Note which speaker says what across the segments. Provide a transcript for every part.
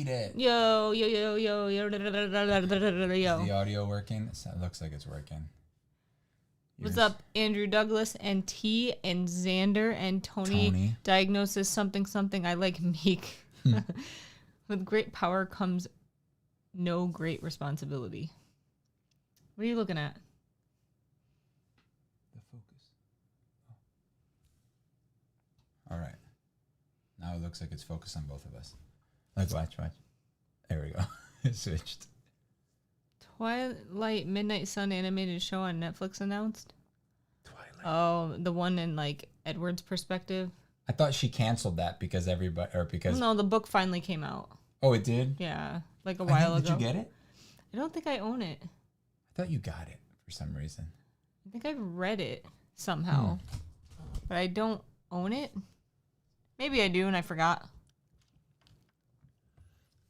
Speaker 1: made it.
Speaker 2: Yo. Is
Speaker 1: the audio working? It looks like it's working.
Speaker 2: What's up, Andrew Douglas and T and Xander and Tony. Diagnosis something. I like Meek. With great power comes no great responsibility. What are you looking at?
Speaker 1: The focus. Oh. All right. Now it looks like it's focused on both of us. Like, watch. There we go. It switched.
Speaker 2: Twilight Midnight Sun animated show on Netflix announced.
Speaker 1: Twilight.
Speaker 2: Oh, the one in like Edward's perspective.
Speaker 1: I thought she canceled that because
Speaker 2: No, the book finally came out.
Speaker 1: Oh, it did?
Speaker 2: Yeah, like a while ago.
Speaker 1: Did you get it?
Speaker 2: I don't think I own it.
Speaker 1: I thought you got it for some reason.
Speaker 2: I think I read it somehow, but I don't own it. Maybe I do and I forgot.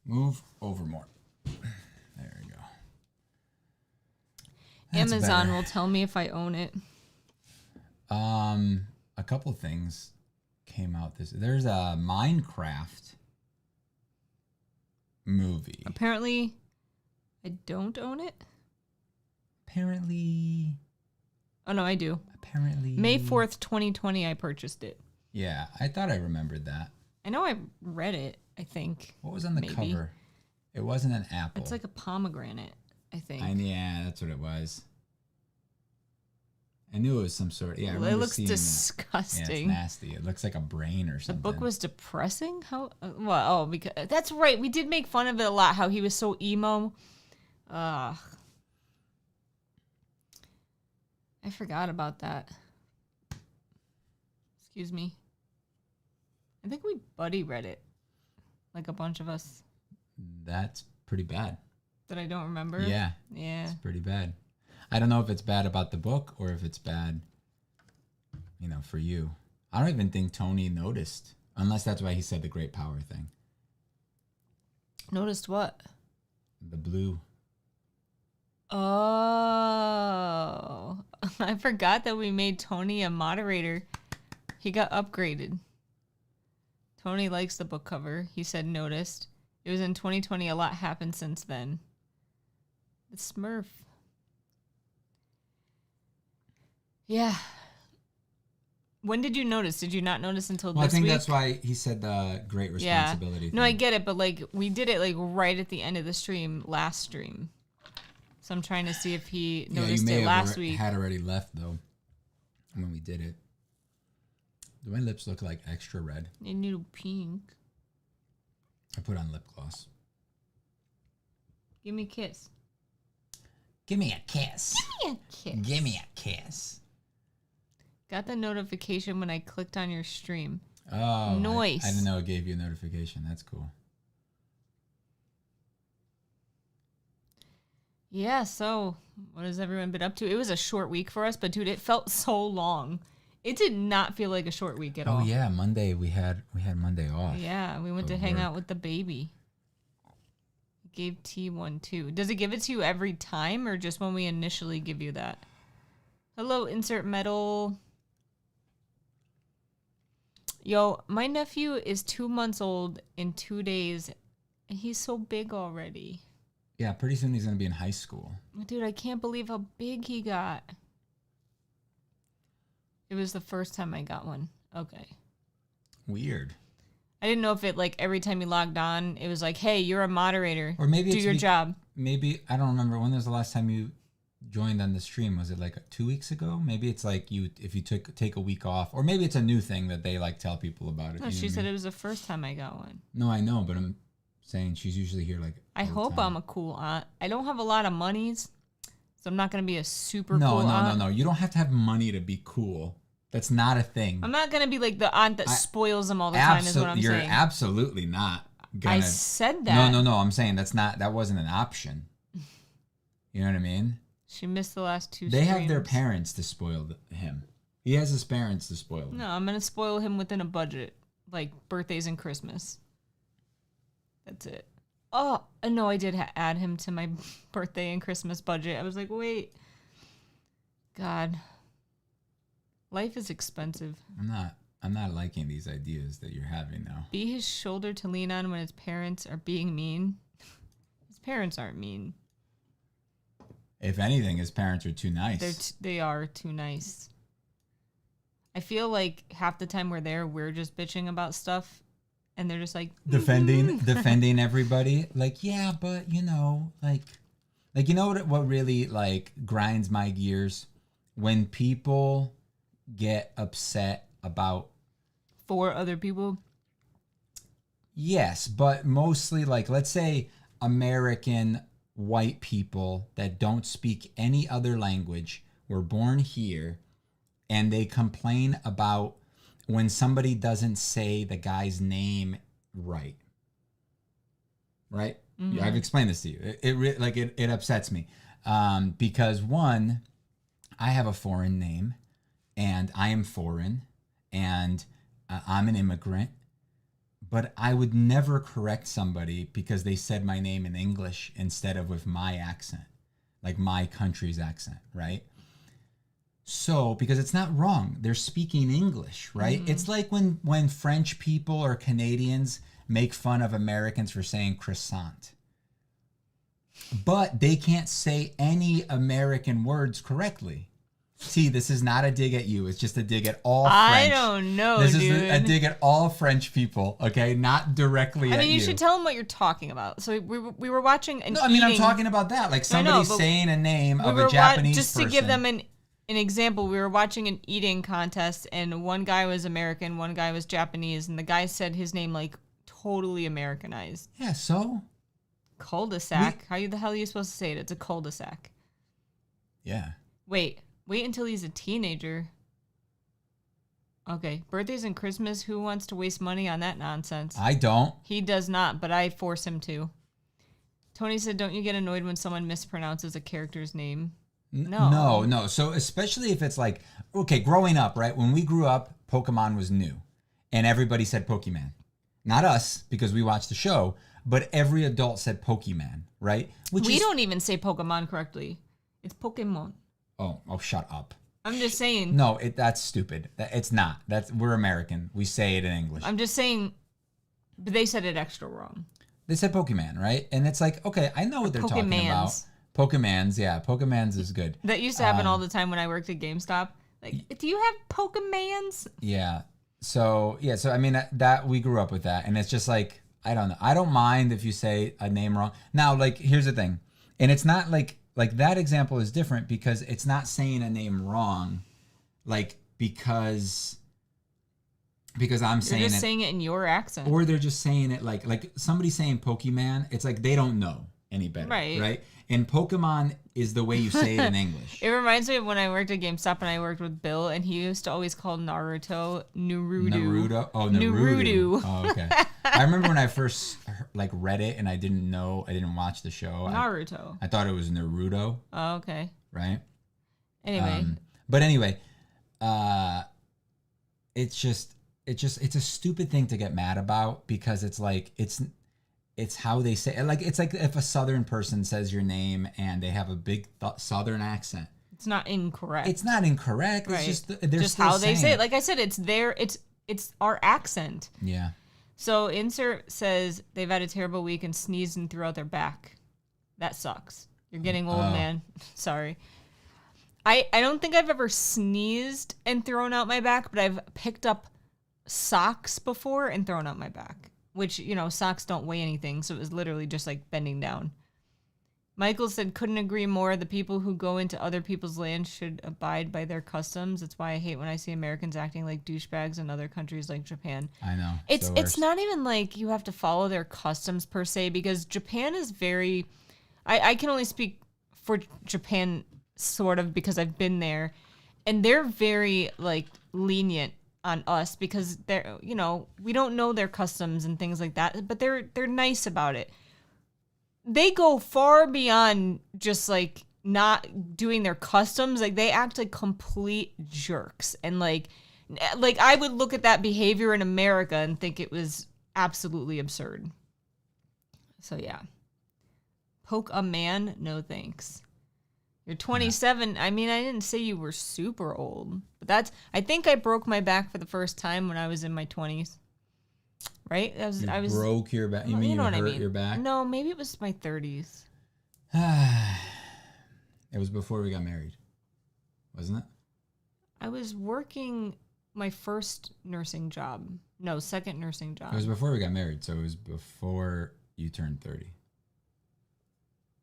Speaker 1: Move over more. There we go. That's
Speaker 2: Amazon
Speaker 1: better.
Speaker 2: will tell me if I own it.
Speaker 1: A couple things came out there's a Minecraft movie.
Speaker 2: Apparently, I don't own it.
Speaker 1: Apparently.
Speaker 2: Oh, no, I do.
Speaker 1: Apparently.
Speaker 2: May 4th, 2020, I purchased it.
Speaker 1: Yeah, I thought I remembered that.
Speaker 2: I know I read it, I think.
Speaker 1: What was on the cover? It wasn't an apple.
Speaker 2: It's like a pomegranate, I think.
Speaker 1: Yeah, that's what it was. I knew it was some sort. Yeah, I
Speaker 2: it looks
Speaker 1: seeing
Speaker 2: disgusting.
Speaker 1: Yeah, it's nasty. It looks like a brain or something.
Speaker 2: The book was depressing? How? Well, because that's right. We did make fun of it a lot, how he was so emo. Ugh. I forgot about that. Excuse me. I think we buddy read it. Like a bunch of us.
Speaker 1: That's pretty bad.
Speaker 2: That I don't remember?
Speaker 1: Yeah.
Speaker 2: Yeah.
Speaker 1: It's pretty bad. I don't know if it's bad about the book or if it's bad, for you. I don't even think Tony noticed. Unless that's why he said the great power thing.
Speaker 2: Noticed what?
Speaker 1: The blue.
Speaker 2: Oh. I forgot that we made Tony a moderator. He got upgraded. Tony likes the book cover. He said noticed. It was in 2020. A lot happened since then. The Smurf. Yeah. When did you notice? Did you not notice until this week?
Speaker 1: I think that's why he said the great responsibility thing.
Speaker 2: No, I get it, but we did it right at the end of the stream, last stream. So I'm trying to see if he noticed it last week.
Speaker 1: Had already left though when we did it. Do my lips look like extra red?
Speaker 2: They need pink.
Speaker 1: I put on lip gloss.
Speaker 2: Give me a kiss.
Speaker 1: Give me a kiss.
Speaker 2: Give me a kiss.
Speaker 1: Give me a kiss.
Speaker 2: Got the notification when I clicked on your stream.
Speaker 1: Oh,
Speaker 2: nice.
Speaker 1: I didn't know it gave you a notification. That's cool.
Speaker 2: Yeah, so what has everyone been up to? It was a short week for us, but dude, it felt so long. It did not feel like a short week at all.
Speaker 1: Oh yeah, Monday we had Monday off.
Speaker 2: Yeah, we went to hang out with the baby. Gave T one too. Does it give it to you every time or just when we initially give you that? Hello, insert medal. Yo, my nephew is 2 months old in 2 days, and he's so big already.
Speaker 1: Yeah, pretty soon he's going to be in high school.
Speaker 2: Dude, I can't believe how big he got. It was the first time I got one. Okay.
Speaker 1: Weird.
Speaker 2: I didn't know if it, every time you logged on, it was like, hey, you're a moderator.
Speaker 1: Or maybe
Speaker 2: do your job.
Speaker 1: Maybe, I don't remember. When was the last time you joined on the stream? Was it 2 weeks ago? Maybe it's if you take a week off. Or maybe it's a new thing that they tell people about it.
Speaker 2: No, she said it was the first time I got one.
Speaker 1: No, I know, but I'm saying she's usually here
Speaker 2: I hope I'm a cool aunt. I don't have a lot of monies, so I'm not going to be a super cool aunt.
Speaker 1: No. You don't have to have money to be cool. That's not a thing.
Speaker 2: I'm not going to be like the aunt that spoils them all the time is what I'm saying.
Speaker 1: You're absolutely not gonna.
Speaker 2: I said that.
Speaker 1: No. I'm saying that wasn't an option. You know what I mean?
Speaker 2: She missed the last two
Speaker 1: They
Speaker 2: streams.
Speaker 1: have their parents to spoil him. He has his parents to spoil him.
Speaker 2: No, I'm going to spoil him within a budget, like birthdays and Christmas. That's it. Oh, no, I did add him to my birthday and Christmas budget. I was like, wait. God. Life is expensive.
Speaker 1: I'm not I'm not liking these ideas that you're having now.
Speaker 2: Be his shoulder to lean on when his parents are being mean. His parents aren't mean.
Speaker 1: If anything, his parents are too nice.
Speaker 2: They are too nice. I feel like half the time we're there, we're just bitching about stuff, and they're just like
Speaker 1: defending everybody. Like, yeah, but you know, like you know what really like grinds my gears when people get upset about
Speaker 2: for other people.
Speaker 1: Yes, but mostly like let's say American white people that don't speak any other language were born here, and they complain about when somebody doesn't say the guy's name right. Right? Mm-hmm. I've explained this to you. It upsets me because one, I have a foreign name, and I am foreign, and I'm an immigrant, but I would never correct somebody because they said my name in English instead of with my accent, like my country's accent, right? So, because it's not wrong. They're speaking English, right? Mm-hmm. It's like when French people or Canadians make fun of Americans for saying croissant. But they can't say any American words correctly. See, this is not a dig at you. It's just a dig at all French.
Speaker 2: I don't know,
Speaker 1: This
Speaker 2: dude.
Speaker 1: is a dig at all French people, okay? Not directly at you.
Speaker 2: I mean, you should tell them what you're talking about. So we were watching an
Speaker 1: I'm talking about that. Like somebody saying a name of a Japanese person.
Speaker 2: Just to give them an example, we were watching an eating contest, and one guy was American, one guy was Japanese, and the guy said his name like totally Americanized.
Speaker 1: Yeah, so?
Speaker 2: Cul-de-sac. How the hell are you supposed to say it? It's a cul-de-sac.
Speaker 1: Yeah.
Speaker 2: Wait until he's a teenager. Okay, birthdays and Christmas, who wants to waste money on that nonsense?
Speaker 1: I don't.
Speaker 2: He does not, but I force him to. Tony said, don't you get annoyed when someone mispronounces a character's name? No.
Speaker 1: So especially if it's like, okay, growing up, right? When we grew up, Pokemon was new. And everybody said Pokemon. Not us, because we watched the show, but every adult said Pokemon, right?
Speaker 2: We don't even say Pokemon correctly. It's Pokemon.
Speaker 1: Oh, shut up.
Speaker 2: I'm just saying.
Speaker 1: No, that's stupid. It's not. We're American. We say it in English.
Speaker 2: I'm just saying, but they said it extra wrong.
Speaker 1: They said Pokemon, right? And it's like, okay, I know what they're talking about. Pokemans, yeah. Pokemans is good.
Speaker 2: That used to happen all the time when I worked at GameStop. Like, do you have Pokemans?
Speaker 1: Yeah. So I mean, that we grew up with that. And it's just like, I don't know. I don't mind if you say a name wrong. Now, like, here's the thing. And it's not like that example is different because it's not saying a name wrong, like, because I'm saying
Speaker 2: You're just saying it in your accent.
Speaker 1: Or they're just saying it like somebody saying Pokemon, it's like they don't know any better. Right? And Pokemon is the way you say it in English.
Speaker 2: It reminds me of when I worked at GameStop and I worked with Bill, and he used to always call Naruto Naruto.
Speaker 1: Oh, Naruto. Oh, okay. I remember when I first read it and I didn't watch the show.
Speaker 2: Naruto.
Speaker 1: I thought it was Naruto.
Speaker 2: Oh, okay.
Speaker 1: Right?
Speaker 2: Anyway.
Speaker 1: It's a stupid thing to get mad about because it's like it's how they say it. Like, it's like if a Southern person says your name and they have a big Southern accent.
Speaker 2: It's not incorrect.
Speaker 1: It's not incorrect. Right. It's just they're
Speaker 2: just how they say it. Like I said, it's our accent.
Speaker 1: Yeah.
Speaker 2: So Insert says they've had a terrible week and sneezed and threw out their back. That sucks. You're getting old, man. Sorry. I don't think I've ever sneezed and thrown out my back, but I've picked up socks before and thrown out my back. Which, socks don't weigh anything, so it was literally just like bending down. Michael said, couldn't agree more. The people who go into other people's land should abide by their customs. That's why I hate when I see Americans acting like douchebags in other countries like Japan.
Speaker 1: I know.
Speaker 2: It's not even like you have to follow their customs per se, because Japan is very... I can only speak for Japan sort of because I've been there. And they're very lenient on us because they're, we don't know their customs and things like that, but they're nice about it. They go far beyond just not doing their customs. Like, they act like complete jerks. And like I would look at that behavior in America and think it was absolutely absurd. So yeah. Poke a man? No thanks. You're 27. I mean, I didn't say you were super old, but I think I broke my back for the first time when I was in my 20s. Right?
Speaker 1: I was broke your back. You mean you hurt your back?
Speaker 2: No, maybe it was my 30s.
Speaker 1: It was before we got married, wasn't it?
Speaker 2: I was working my first nursing job. No, second nursing job.
Speaker 1: It was before we got married, so it was before you turned 30.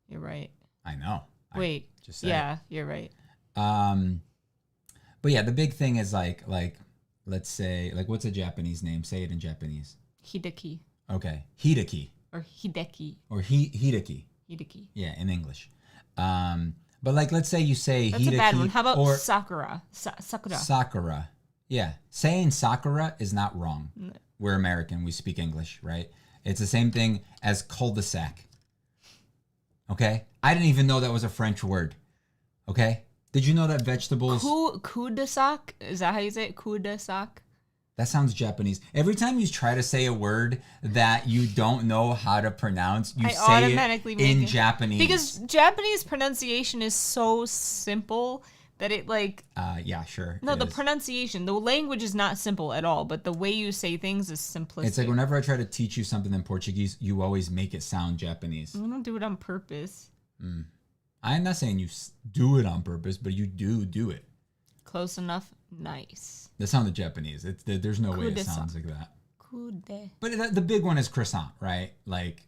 Speaker 2: You're right.
Speaker 1: I know.
Speaker 2: Wait. Just yeah, you're right.
Speaker 1: But yeah, the big thing is like let's say what's a Japanese name? Say it in Japanese.
Speaker 2: Hideki.
Speaker 1: Okay, Hideki.
Speaker 2: Or Hideki.
Speaker 1: Or Hideki.
Speaker 2: Hideki.
Speaker 1: Yeah, in English. But let's say you say
Speaker 2: That's
Speaker 1: Hideki.
Speaker 2: That's a bad one. How about Sakura? Sakura.
Speaker 1: Sakura. Yeah, saying Sakura is not wrong. No. We're American. We speak English, right? It's the same thing as cul-de-sac. Okay? I didn't even know that was a French word. Okay? Did you know that vegetables...
Speaker 2: Cul-de-sac? Is that how you say it? Cul-de-sac?
Speaker 1: That sounds Japanese. Every time you try to say a word that you don't know how to pronounce, you say it in Japanese.
Speaker 2: Because Japanese pronunciation is so simple that it
Speaker 1: yeah, sure.
Speaker 2: No, the pronunciation. The language is not simple at all, but the way you say things is simplistic.
Speaker 1: It's like whenever I try to teach you something in Portuguese, you always make it sound Japanese.
Speaker 2: I don't do it on purpose.
Speaker 1: I'm not saying you do it on purpose, but you do it.
Speaker 2: Close enough. Nice.
Speaker 1: That sounded Japanese. There's no way it sounds like that. But the big one is croissant, right? Like,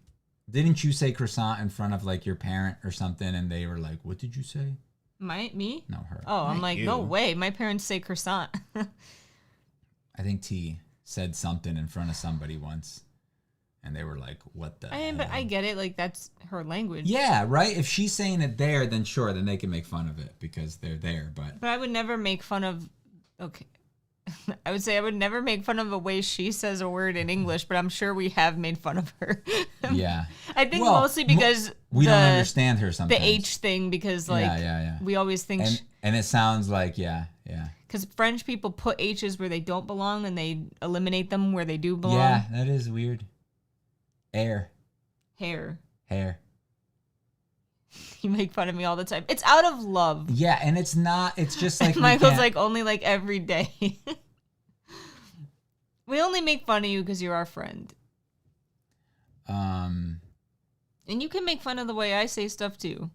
Speaker 1: didn't you say croissant in front of your parent or something, and they were like, "What did you say?"
Speaker 2: Me?
Speaker 1: No, her.
Speaker 2: Oh, I'm like, no way. My parents say croissant.
Speaker 1: I think T said something in front of somebody once, and they were like, "What the?"
Speaker 2: But I get it. That's her language.
Speaker 1: Yeah, right. If she's saying it there, then sure, then they can make fun of it because they're there. But
Speaker 2: I would never make fun of. Okay. I would say I would never make fun of the way she says a word in English, but I'm sure we have made fun of her.
Speaker 1: Yeah.
Speaker 2: I think mostly because
Speaker 1: we don't understand her sometimes.
Speaker 2: The H thing, because we always think...
Speaker 1: And it sounds like, yeah.
Speaker 2: Because French people put H's where they don't belong and they eliminate them where they do belong.
Speaker 1: Yeah, that is weird. Hair.
Speaker 2: You make fun of me all the time. It's out of love.
Speaker 1: Yeah, and it's not. It's just like
Speaker 2: Michael's only every day. We only make fun of you because you're our friend. And you can make fun of the way I say stuff too.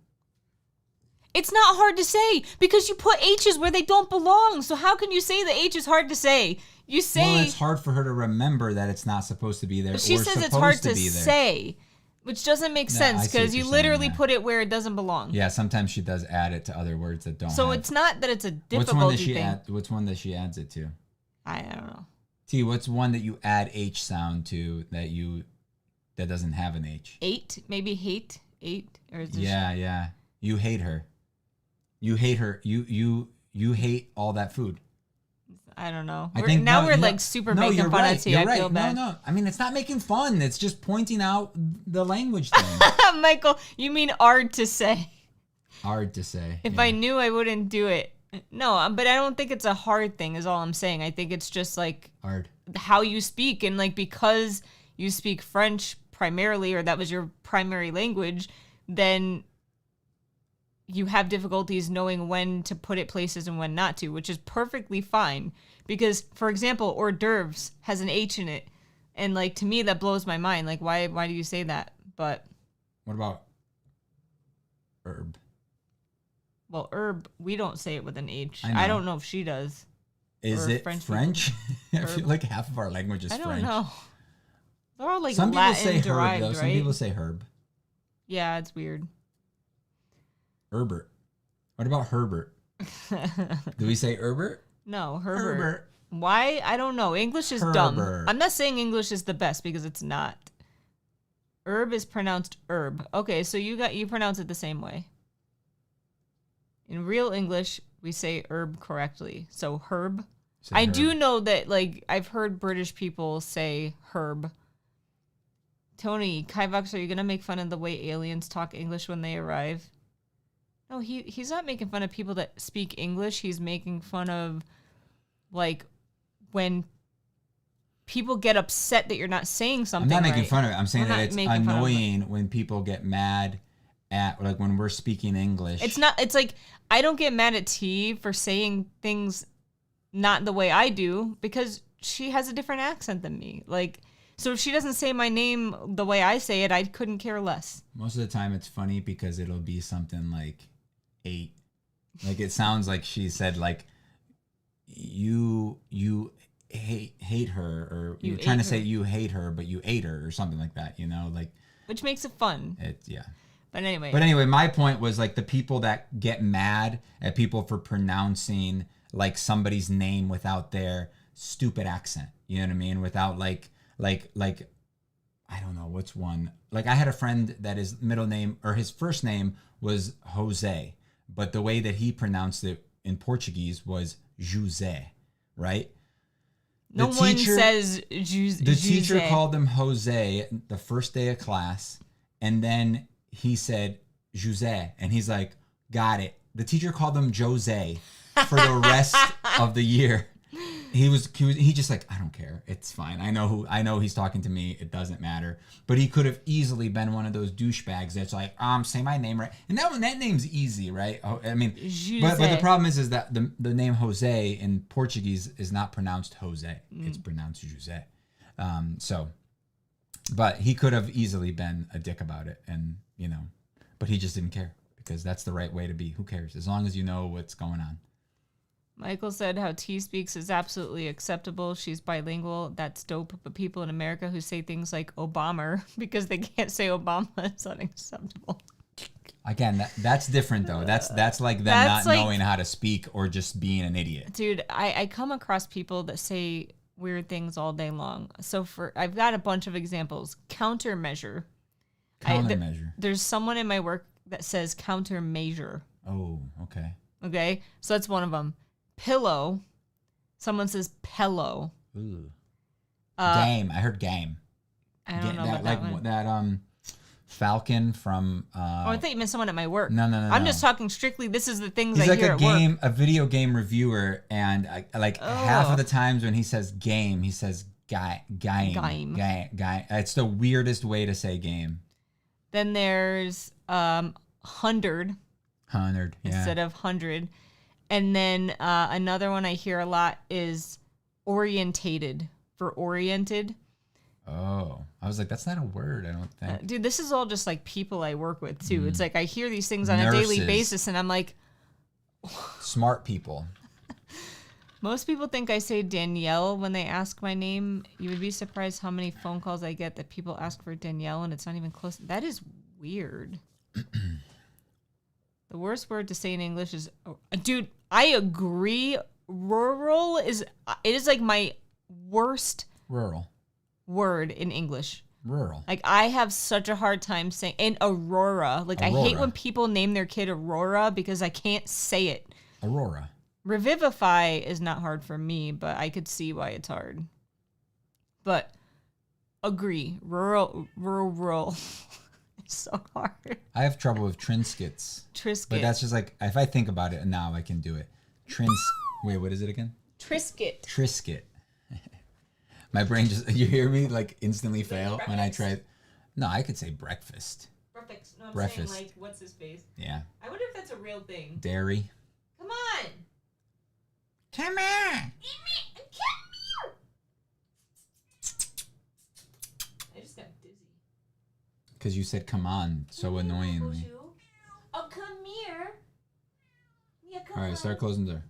Speaker 2: It's not hard to say because you put H's where they don't belong. So how can you say the H is hard to say? You say.
Speaker 1: Well, it's hard for her to remember that it's not supposed to be there.
Speaker 2: She says it's hard to say. Which doesn't make sense because you literally put it where it doesn't belong.
Speaker 1: Yeah, sometimes she does add it to other words that don't.
Speaker 2: So it's not that it's a difficulty thing.
Speaker 1: What's one that she adds it to?
Speaker 2: I don't know.
Speaker 1: T, what's one that you add H sound to that doesn't have an H?
Speaker 2: 8, maybe hate 8 or is
Speaker 1: yeah. You hate her. You hate her. You hate all that food.
Speaker 2: I don't know. We're super making fun of T. I feel bad.
Speaker 1: No. I mean, it's not making fun. It's just pointing out the language thing.
Speaker 2: Michael, you mean hard to say.
Speaker 1: Hard to say.
Speaker 2: If I knew, I wouldn't do it. No, but I don't think it's a hard thing is all I'm saying. I think it's just
Speaker 1: hard.
Speaker 2: How you speak. And because you speak French primarily, or that was your primary language, then you have difficulties knowing when to put it places and when not to, which is perfectly fine. Because, for example, hors d'oeuvres has an H in it. And, to me, that blows my mind. Why do you say that? But...
Speaker 1: What about herb?
Speaker 2: Well, herb, we don't say it with an H. I don't know if she does.
Speaker 1: Is it French? I feel like half of our language is French.
Speaker 2: I don't know. They're all
Speaker 1: Some
Speaker 2: Latin
Speaker 1: people say
Speaker 2: derived,
Speaker 1: herb, though.
Speaker 2: Right?
Speaker 1: Some people say herb.
Speaker 2: Yeah, it's weird.
Speaker 1: Herbert. What about Herbert? Do we say Herbert?
Speaker 2: No, Herbert. Why? I don't know. English is dumb. I'm not saying English is the best because it's not. Herb is pronounced herb. Okay, so you pronounce it the same way. In real English, we say herb correctly. So herb. I do know that I've heard British people say herb. Tony, Kivox, are you gonna make fun of the way aliens talk English when they arrive? No, he's not making fun of people that speak English. He's making fun of, when people get upset that you're not saying something.
Speaker 1: I'm not making fun of it. I'm saying that it's annoying when people get mad at, like, when we're speaking English.
Speaker 2: It's like, I don't get mad at T for saying things not the way I do because she has a different accent than me. Like, so if she doesn't say my name the way I say it, I couldn't care less.
Speaker 1: Most of the time it's funny because it'll be something like 8. Like, it sounds like she said, like, you hate her, or you're trying to say you hate her, but you ate her, or something like that, you know, like,
Speaker 2: which makes it fun.
Speaker 1: Yeah.
Speaker 2: But anyway,
Speaker 1: my point was, like, the people that get mad at people for pronouncing, like, somebody's name without their stupid accent, you know what I mean? Without like I don't know what's one. Like, I had a friend that his middle name, or his first name, was Jose, but the way that he pronounced it in Portuguese was José, right?
Speaker 2: No one says José.
Speaker 1: The teacher called him Jose the first day of class, and then he said José, and he's like, got it. The teacher called him Jose for the rest of the year. He just like, I don't care. It's fine. I know he's talking to me. It doesn't matter. But he could have easily been one of those douchebags that's like, say my name right. And that name's easy, right? I mean, but the problem is that the name Jose in Portuguese is not pronounced Jose. It's pronounced José. But he could have easily been a dick about it, and but he just didn't care because that's the right way to be. Who cares? As long as you know what's going on.
Speaker 2: Michael said how T speaks is absolutely acceptable. She's bilingual. That's dope. But people in America who say things like Obama because they can't say Obama is unacceptable.
Speaker 1: Again, that's different though. That's like them not knowing how to speak or just being an idiot.
Speaker 2: Dude, I come across people that say weird things all day long. So I've got a bunch of examples. Countermeasure. There's someone in my work that says countermeasure.
Speaker 1: Oh, okay.
Speaker 2: Okay, so that's one of them. Pillow. Someone says pillow.
Speaker 1: Ooh. Game. I heard game.
Speaker 2: I don't know about that one.
Speaker 1: That Falcon from.
Speaker 2: I thought you meant someone at my work.
Speaker 1: No.
Speaker 2: I'm just talking strictly. This is the things
Speaker 1: He's
Speaker 2: I
Speaker 1: like
Speaker 2: hear at work.
Speaker 1: a video game reviewer, and half of the times when he says game, he says game. It's the weirdest way to say game.
Speaker 2: Then there's 100.
Speaker 1: 100, yeah.
Speaker 2: Instead of 100. And then another one I hear a lot is orientated for oriented.
Speaker 1: Oh, I was like, that's not a word, I don't think.
Speaker 2: Dude, this is all just like people I work with too. It's like I hear these things on a daily basis and I'm like...
Speaker 1: Smart people.
Speaker 2: Most people think I say Danielle when they ask my name. You would be surprised how many phone calls I get that people ask for Danielle and it's not even close. That is weird. The worst word to say in English is, dude, I agree. Rural is like my worst word in English.
Speaker 1: Rural.
Speaker 2: Like, I have such a hard time saying, and Aurora. Like, I hate when people name their kid Aurora because I can't say it.
Speaker 1: Aurora.
Speaker 2: Revivify is not hard for me, but I could see why it's hard. But agree. Rural. It's so hard.
Speaker 1: I have trouble with Trinskits. But that's just like, if I think about it now, I can do it. Wait, what is it again? Trisket. My brain just, you hear me like instantly fail when I try. No, I could say breakfast.
Speaker 2: Breakfast. No, I'm
Speaker 1: breakfast.
Speaker 2: saying like, what's his face?
Speaker 1: Yeah.
Speaker 2: I wonder if that's a real thing.
Speaker 1: Dairy.
Speaker 2: Come on.
Speaker 1: Come here.
Speaker 2: I just got dizzy.
Speaker 1: Because you said come on so annoyingly.
Speaker 2: Oh, come here. Yeah, come on.
Speaker 1: All right, start closing the door.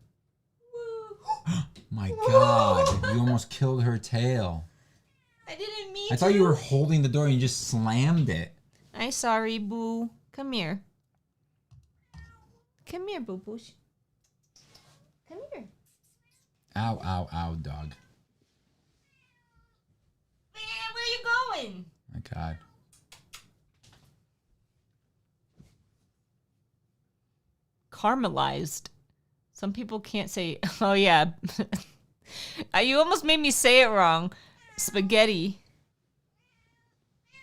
Speaker 1: My God, you almost killed her tail.
Speaker 2: I didn't mean to.
Speaker 1: I thought you were holding the door and you just slammed it.
Speaker 2: I'm sorry, Boo. Come here. Come here, Boo Boosh. Come here.
Speaker 1: Ow, ow, ow, dog.
Speaker 2: Man, where are you going?
Speaker 1: My God.
Speaker 2: Caramelized. Some people can't say, oh yeah. You almost made me say it wrong. Spaghetti.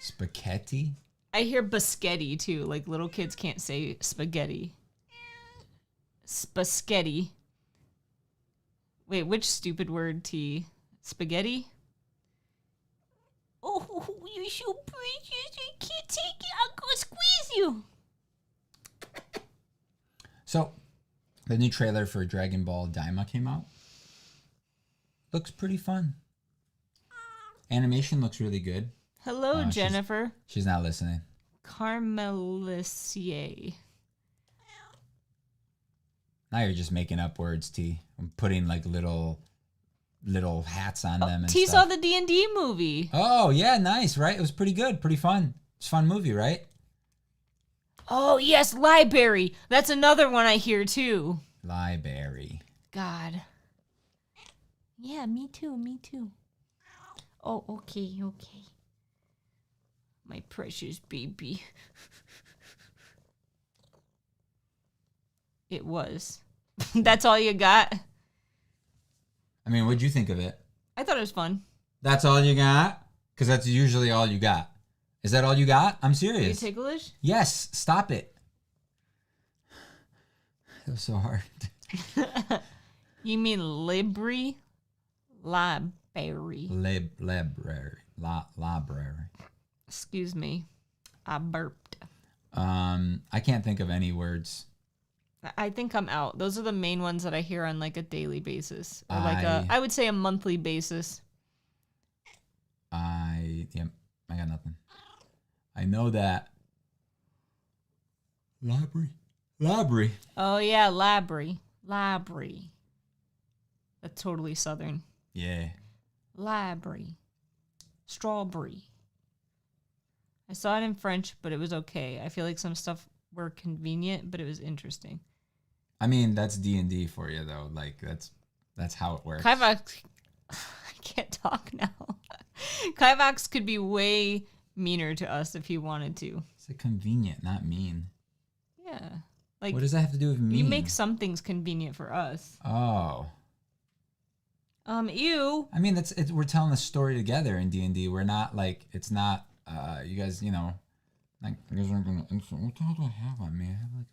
Speaker 1: Spaghetti?
Speaker 2: I hear biscotti too. Like little kids can't say spaghetti. Spaghetti. Wait, which stupid word, T? Spaghetti? Oh, you're so precious. I can't take it. I'll go squeeze you.
Speaker 1: So, the new trailer for Dragon Ball Daima came out. Looks pretty fun. Animation looks really good.
Speaker 2: Hello, Jennifer.
Speaker 1: She's not listening.
Speaker 2: Carmelissier.
Speaker 1: Now you're just making up words, T. I'm putting like little hats on them and
Speaker 2: T
Speaker 1: stuff.
Speaker 2: saw the D&D movie.
Speaker 1: Oh, yeah, nice, right? It was pretty good, pretty fun. It's a fun movie, right?
Speaker 2: Oh, yes, Library. That's another one I hear, too.
Speaker 1: Library.
Speaker 2: God. Yeah, me too. Oh, okay. My precious baby. It was. That's all you got?
Speaker 1: I mean, what'd you think of it?
Speaker 2: I thought it was fun.
Speaker 1: That's all you got? Because that's usually all you got. Is that all you got? I'm serious.
Speaker 2: Are you ticklish?
Speaker 1: Yes, stop it. It was so hard.
Speaker 2: You mean Library? Library.
Speaker 1: Library.
Speaker 2: Excuse me. I burped.
Speaker 1: I can't think of any words.
Speaker 2: I think I'm out. Those are the main ones that I hear on like a daily basis. Or I would say a monthly basis.
Speaker 1: I got nothing. I know that. Library.
Speaker 2: Oh yeah, Library. That's totally Southern.
Speaker 1: Yeah.
Speaker 2: Library. Strawberry. I saw it in French, but it was okay. I feel like some stuff were convenient, but it was interesting.
Speaker 1: I mean, that's D&D for you, though. Like, that's how it works.
Speaker 2: Kivox, I can't talk now. Kivox could be way meaner to us if he wanted to.
Speaker 1: It's like convenient, not mean.
Speaker 2: Yeah. Like,
Speaker 1: what does that have to do with mean?
Speaker 2: You make some things convenient for us.
Speaker 1: Oh.
Speaker 2: Ew.
Speaker 1: I mean, we're telling a story together in D&D. We're not like, it's not, you guys, you know, like, you guys aren't gonna, what the hell do I have on me? I have like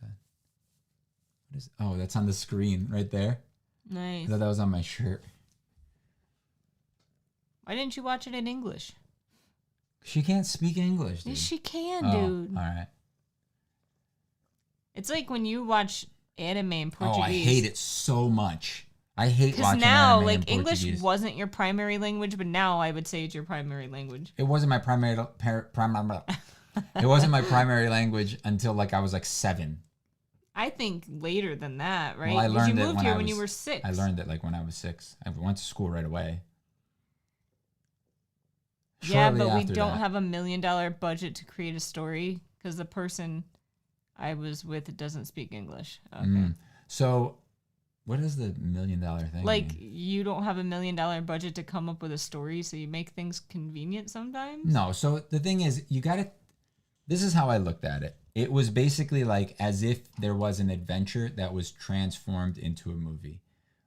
Speaker 1: that's on the screen right there.
Speaker 2: Nice.
Speaker 1: I thought that was on my shirt.
Speaker 2: Why didn't you watch it in English?
Speaker 1: She can't speak English, dude.
Speaker 2: Yes, she can, dude.
Speaker 1: All right.
Speaker 2: It's like when you watch anime in Portuguese.
Speaker 1: Oh, I hate it so much. I hate watching
Speaker 2: now,
Speaker 1: anime
Speaker 2: like,
Speaker 1: in Portuguese.
Speaker 2: English wasn't your primary language, but now I would say it's your primary language.
Speaker 1: It wasn't my primary It wasn't my primary language until like I was like 7.
Speaker 2: I think later than that, right?
Speaker 1: Well, I learned
Speaker 2: you
Speaker 1: it
Speaker 2: moved here when you were 6.
Speaker 1: I learned it like when I was 6. I went to school right away.
Speaker 2: Yeah, but we don't have $1 million budget to create a story because the person I was with doesn't speak English. Okay.
Speaker 1: So, what is the $1 million thing?
Speaker 2: Like, you don't have $1 million budget to come up with a story, so you make things convenient sometimes?
Speaker 1: No. So the thing is, this is how I looked at it. It was basically like as if there was an adventure that was transformed into a movie,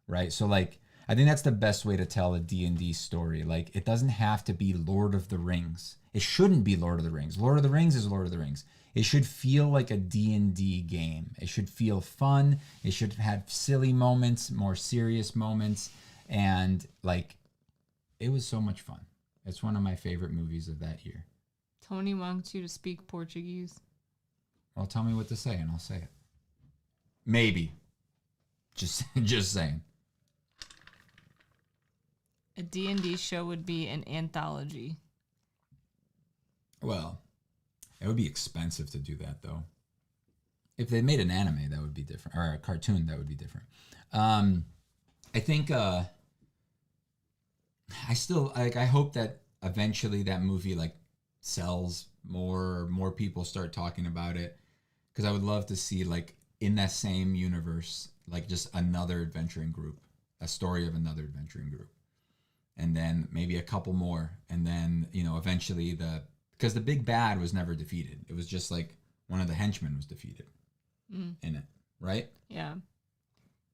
Speaker 1: right? So like, I think that's the best way to tell a D&D story. Like, it doesn't have to be Lord of the Rings. It shouldn't be Lord of the Rings. Lord of the Rings is Lord of the Rings. It should feel like a D&D game. It should feel fun. It should have silly moments, more serious moments. And like, it was so much fun. It's one of my favorite movies of that year.
Speaker 2: Tony wants you to speak Portuguese.
Speaker 1: Well, tell me what to say and I'll say it. Maybe. Just saying.
Speaker 2: A D&D show would be an anthology.
Speaker 1: Well, it would be expensive to do that, though. If they made an anime, that would be different. Or a cartoon, that would be different. I think I still like. I hope that eventually that movie like sells more people start talking about it, because I would love to see like in that same universe like just another adventuring group, a story of another adventuring group, and then maybe a couple more, and then eventually because the big bad was never defeated. It was just like one of the henchmen was defeated in it, right?
Speaker 2: Yeah.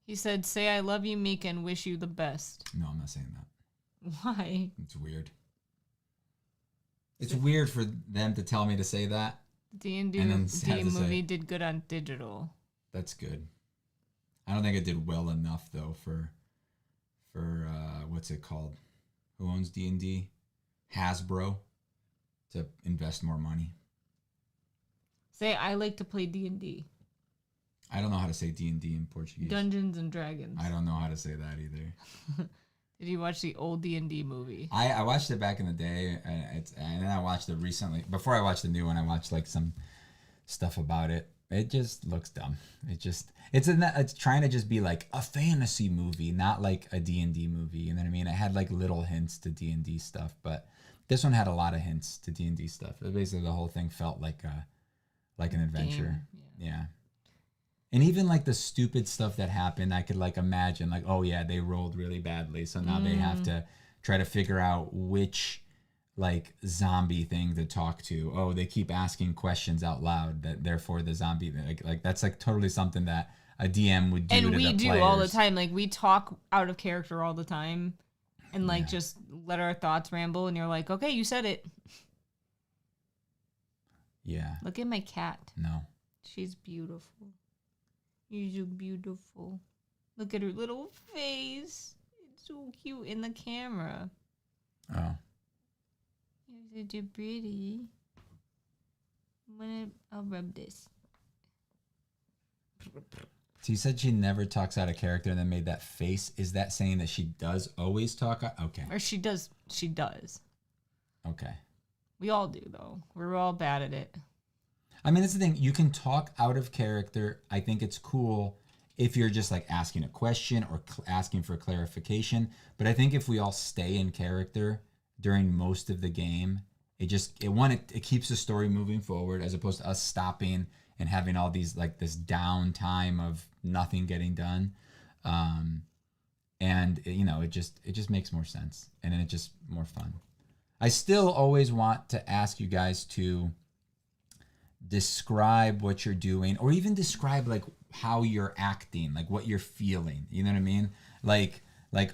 Speaker 2: He said, "Say I love you, Meek, and wish you the best."
Speaker 1: No, I'm not saying that.
Speaker 2: Why?
Speaker 1: It's weird. It's weird for them to tell me to say that.
Speaker 2: D&D movie did good on digital.
Speaker 1: That's good. I don't think it did well enough though for what's it called? Who owns D&D? Hasbro. To invest more money.
Speaker 2: Say I like to play D&D.
Speaker 1: I don't know how to say D&D in Portuguese.
Speaker 2: Dungeons and Dragons.
Speaker 1: I don't know how to say that either.
Speaker 2: Did you watch the old D&D movie?
Speaker 1: I watched it back in the day, and then I watched it recently. Before I watched the new one, I watched like some stuff about it. It just looks dumb. It's trying to just be like a fantasy movie, not like a D&D movie. You know what I mean? It had like little hints to D&D stuff, but this one had a lot of hints to D&D stuff. Basically, the whole thing felt like an adventure. Yeah. And even like the stupid stuff that happened, I could like imagine like, oh yeah, they rolled really badly, so now they have to try to figure out which like zombie thing to talk to. Oh, they keep asking questions out loud, that therefore the zombie like that's like totally something that a DM would do. And we do players.
Speaker 2: All the time. Like we talk out of character all the time, and like just let our thoughts ramble. And you're like, okay, you said it.
Speaker 1: Yeah.
Speaker 2: Look at my cat.
Speaker 1: No.
Speaker 2: She's beautiful. You're so beautiful. Look at her little face. It's so cute in the camera.
Speaker 1: Oh.
Speaker 2: You're so pretty. I'll rub this.
Speaker 1: So you said she never talks out of character and then made that face. Is that saying that she does always talk? Okay.
Speaker 2: Or she does. She does.
Speaker 1: Okay.
Speaker 2: We all do, though. We're all bad at it.
Speaker 1: I mean, that's the thing. You can talk out of character. I think it's cool if you're just like asking a question or asking for clarification. But I think if we all stay in character during most of the game, it keeps the story moving forward as opposed to us stopping and having all these like this downtime of nothing getting done. And it just makes more sense, and then it's just more fun. I still always want to ask you guys to describe what you're doing, or even describe like how you're acting, like what you're feeling. You know what I mean? Like,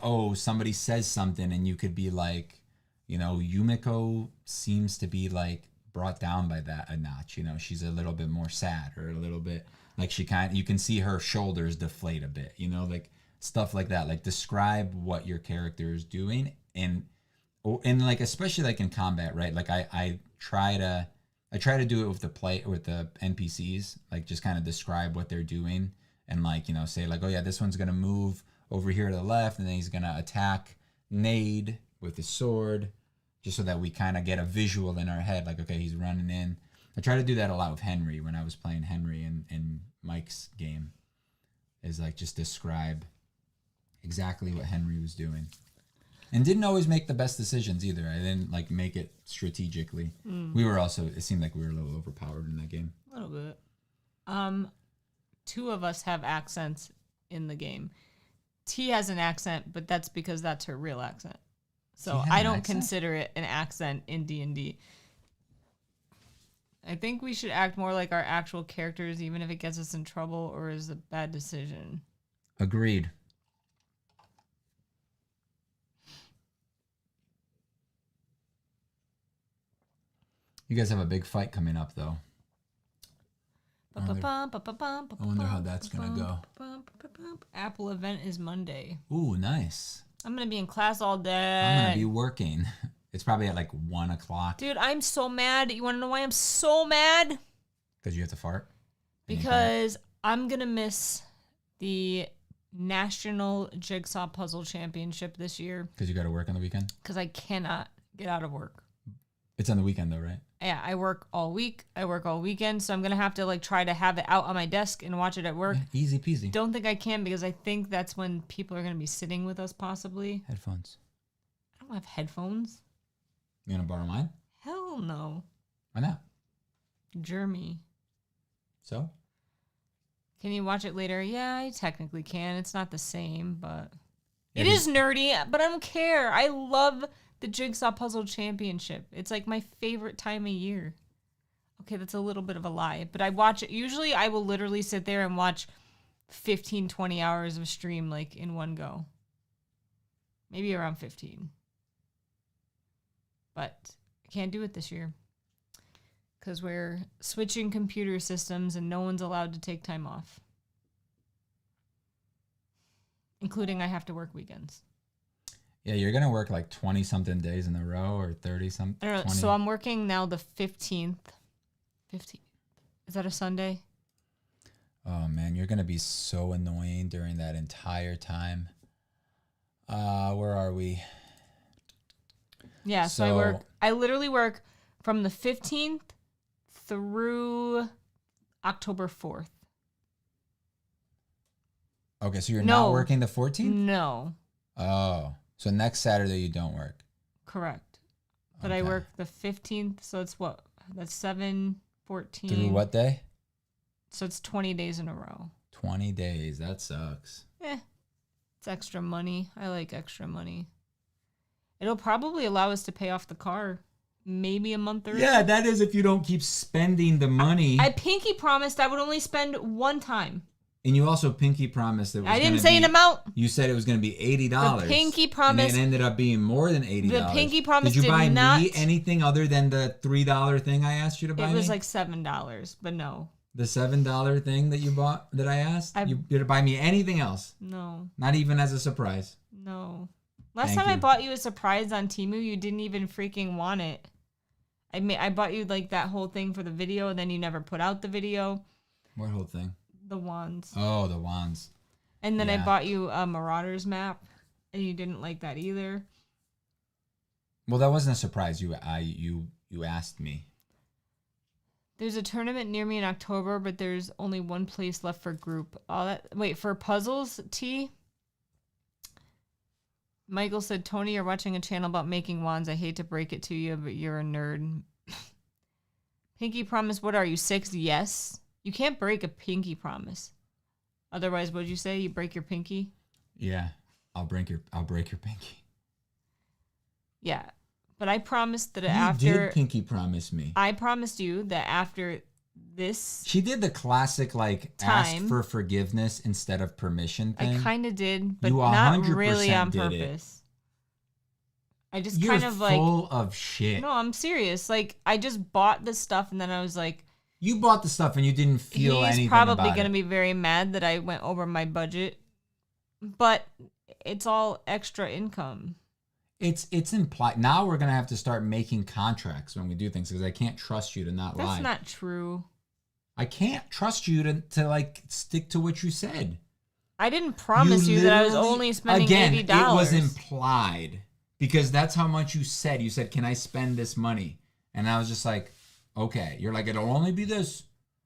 Speaker 1: oh, somebody says something and you could be like, Yumiko seems to be like brought down by that a notch. She's a little bit more sad, or a little bit like you can see her shoulders deflate a bit, like stuff like that. Like describe what your character is doing, and like, especially like in combat, right? Like I try to do it with the NPCs, like just kind of describe what they're doing, and like, say like, oh yeah, this one's going to move over here to the left, and then he's going to attack Nade with his sword, just so that we kind of get a visual in our head. Like, okay, he's running in. I try to do that a lot with Henry when I was playing Henry in Mike's game, is like just describe exactly what Henry was doing. And didn't always make the best decisions either. I didn't like make it strategically. It seemed like we were a little overpowered in that game.
Speaker 2: A little bit. Two of us have accents in the game. T has an accent, but that's because that's her real accent. So I don't consider it an accent in D&D. I think we should act more like our actual characters, even if it gets us in trouble or is a bad decision.
Speaker 1: Agreed. You guys have a big fight coming up, though. I wonder how that's going to go.
Speaker 2: Apple event is Monday.
Speaker 1: Ooh, nice.
Speaker 2: I'm going to be in class all day.
Speaker 1: I'm going to be working. It's probably at like 1 o'clock.
Speaker 2: Dude, I'm so mad. You want to know why I'm so mad?
Speaker 1: Because you have to fart?
Speaker 2: Because I'm going to miss the National Jigsaw Puzzle Championship this year.
Speaker 1: Because you got to work on the weekend?
Speaker 2: Because I cannot get out of work.
Speaker 1: It's on the weekend though, right?
Speaker 2: Yeah, I work all week. I work all weekend. So I'm going to have to like try to have it out on my desk and watch it at work.
Speaker 1: Yeah, easy peasy.
Speaker 2: Don't think I can, because I think that's when people are going to be sitting with us possibly.
Speaker 1: Headphones.
Speaker 2: I don't have headphones.
Speaker 1: You want to borrow mine?
Speaker 2: Hell no.
Speaker 1: Why not?
Speaker 2: Jeremy.
Speaker 1: So?
Speaker 2: Can you watch it later? Yeah, I technically can. It's not the same, but it is nerdy, but I don't care. I love the Jigsaw Puzzle Championship. It's like my favorite time of year. Okay, that's a little bit of a lie, but I watch it. Usually I will literally sit there and watch 15, 20 hours of stream like in one go. Maybe around 15. But I can't do it this year because we're switching computer systems and no one's allowed to take time off. Including I have to work weekends.
Speaker 1: Yeah, you're going to work like 20-something days in a row, or 30-something?
Speaker 2: I don't know. So I'm working now the 15th. 15th. Is that a Sunday?
Speaker 1: Oh man, you're gonna be so annoying during that entire time. Where are we?
Speaker 2: Yeah, so I literally work from the 15th through October 4th.
Speaker 1: Okay, so you're not working the 14th?
Speaker 2: No.
Speaker 1: Oh, so next Saturday you don't work.
Speaker 2: Correct. But I work the 15th, so it's what? That's 7, 14.
Speaker 1: Through what day?
Speaker 2: So it's 20 days in a row.
Speaker 1: 20 days. That sucks.
Speaker 2: It's extra money. I like extra money. It'll probably allow us to pay off the car maybe a month early.
Speaker 1: Yeah, that is if you don't keep spending the money.
Speaker 2: I pinky promised I would only spend one time.
Speaker 1: And you also pinky promised that
Speaker 2: I didn't say an amount.
Speaker 1: You said it was going to be $80.
Speaker 2: The pinky promise.
Speaker 1: And it ended up being more than $80.
Speaker 2: The pinky promise
Speaker 1: did you buy
Speaker 2: not,
Speaker 1: me anything other than the $3 thing I asked you to buy?
Speaker 2: It was like $7, but no.
Speaker 1: The $7 thing that you bought that I asked? You did to buy me anything else?
Speaker 2: No.
Speaker 1: Not even as a surprise?
Speaker 2: No. Last time I bought you a surprise on Temu, you didn't even freaking want it. I bought you like that whole thing for the video, and then you never put out the video.
Speaker 1: What whole thing?
Speaker 2: The wands.
Speaker 1: Oh, the wands.
Speaker 2: And then I bought you a Marauders map, and you didn't like that either.
Speaker 1: Well, that wasn't a surprise. You asked me.
Speaker 2: There's a tournament near me in October, but there's only one place left for group. Wait, for puzzles, T? Michael said, Tony, you're watching a channel about making wands. I hate to break it to you, but you're a nerd. Pinky promise, what are you, 6? Yes. You can't break a pinky promise. Otherwise, what'd you say? You break your pinky?
Speaker 1: Yeah, I'll break your pinky.
Speaker 2: Yeah, but I promised that
Speaker 1: You did pinky promise me.
Speaker 2: I promised you that after this...
Speaker 1: She did the classic, ask for forgiveness instead of permission thing.
Speaker 2: I kind of did, but not really on purpose. I just
Speaker 1: You're
Speaker 2: kind of
Speaker 1: full of shit.
Speaker 2: No, I'm serious. I just bought the stuff, and then I was like...
Speaker 1: You bought the stuff and you didn't feel anything about it.
Speaker 2: He's probably going to be very mad that I went over my budget. But it's all extra income.
Speaker 1: It's implied. Now we're going to have to start making contracts when we do things because I can't trust you to not lie.
Speaker 2: That's not true.
Speaker 1: I can't trust you to stick to what you said.
Speaker 2: I didn't promise you that I was only spending $80.
Speaker 1: Again, it was implied because that's how much you said. You said, can I spend this money? And I was just like, okay. You're like, it'll only be this.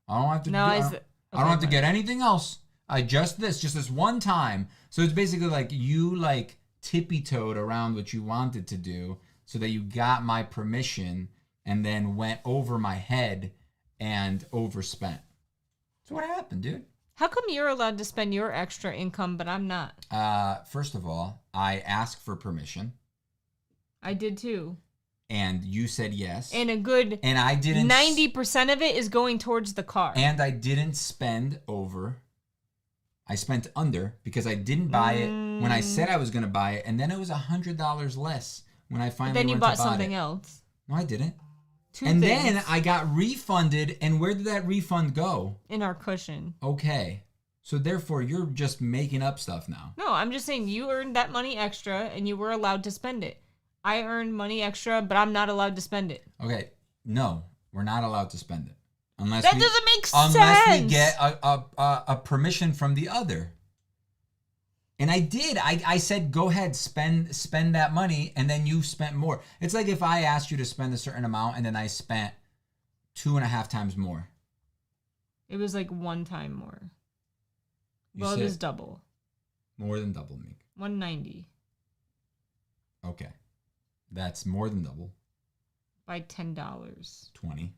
Speaker 1: I don't have to. I don't have to get anything else. Just this one time. So it's basically like you tippy-toed around what you wanted to do so that you got my permission and then went over my head and overspent. That's what happened, dude.
Speaker 2: How come you're allowed to spend your extra income, but I'm not?
Speaker 1: First of all, I asked for permission.
Speaker 2: I did too.
Speaker 1: And you said yes.
Speaker 2: And I didn't. 90% of it is going towards the car. And I didn't spend over.
Speaker 1: I spent under because I didn't buy it when I said I was going to buy it. And then it was $100 less when I finally went to buy it.
Speaker 2: Then you bought something else.
Speaker 1: No, I didn't. Then I got refunded. And where did that refund go?
Speaker 2: In our cushion.
Speaker 1: Okay. So therefore, you're just making up stuff now.
Speaker 2: No, I'm just saying you earned that money extra and you were allowed to spend it. I earned money extra, but I'm not allowed to spend it.
Speaker 1: Okay. No, we're not allowed to spend it. Unless
Speaker 2: doesn't make sense.
Speaker 1: Unless we get a permission from the other. And I did. I said, go ahead, spend that money, and then you spent more. It's like if I asked you to spend a certain amount, and then I spent 2.5 times more.
Speaker 2: It was like 1 time more. Well, it was double.
Speaker 1: More than double, Meek.
Speaker 2: 190.
Speaker 1: Okay. That's more than double.
Speaker 2: By $10.
Speaker 1: 20.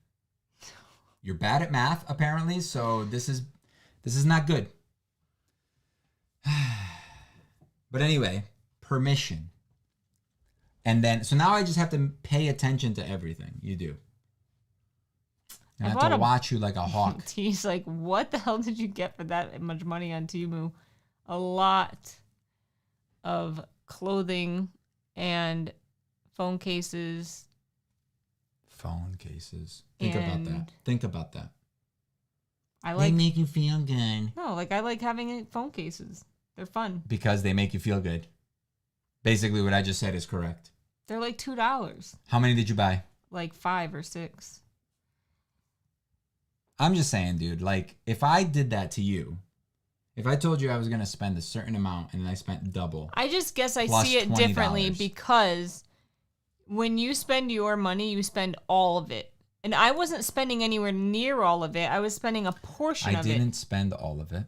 Speaker 1: You're bad at math, apparently, so this is not good. But anyway, permission. And then, so now I just have to pay attention to everything you do. And I have to watch you like a hawk.
Speaker 2: He's like, what the hell did you get for that much money on Temu? A lot of clothing and phone cases.
Speaker 1: Phone cases. Think about that.
Speaker 2: They
Speaker 1: make you feel good.
Speaker 2: No, I like having phone cases. They're fun.
Speaker 1: Because they make you feel good. Basically, what I just said is correct.
Speaker 2: They're like $2.
Speaker 1: How many did you buy?
Speaker 2: Like 5 or 6.
Speaker 1: I'm just saying, dude, like, if I did that to you, if I told you I was going to spend a certain amount and I spent double.
Speaker 2: I just guess I
Speaker 1: plus
Speaker 2: see it
Speaker 1: $20.
Speaker 2: differently because when you spend your money, you spend all of it. And I wasn't spending anywhere near all of it. I was spending a portion of it.
Speaker 1: I didn't spend all of it.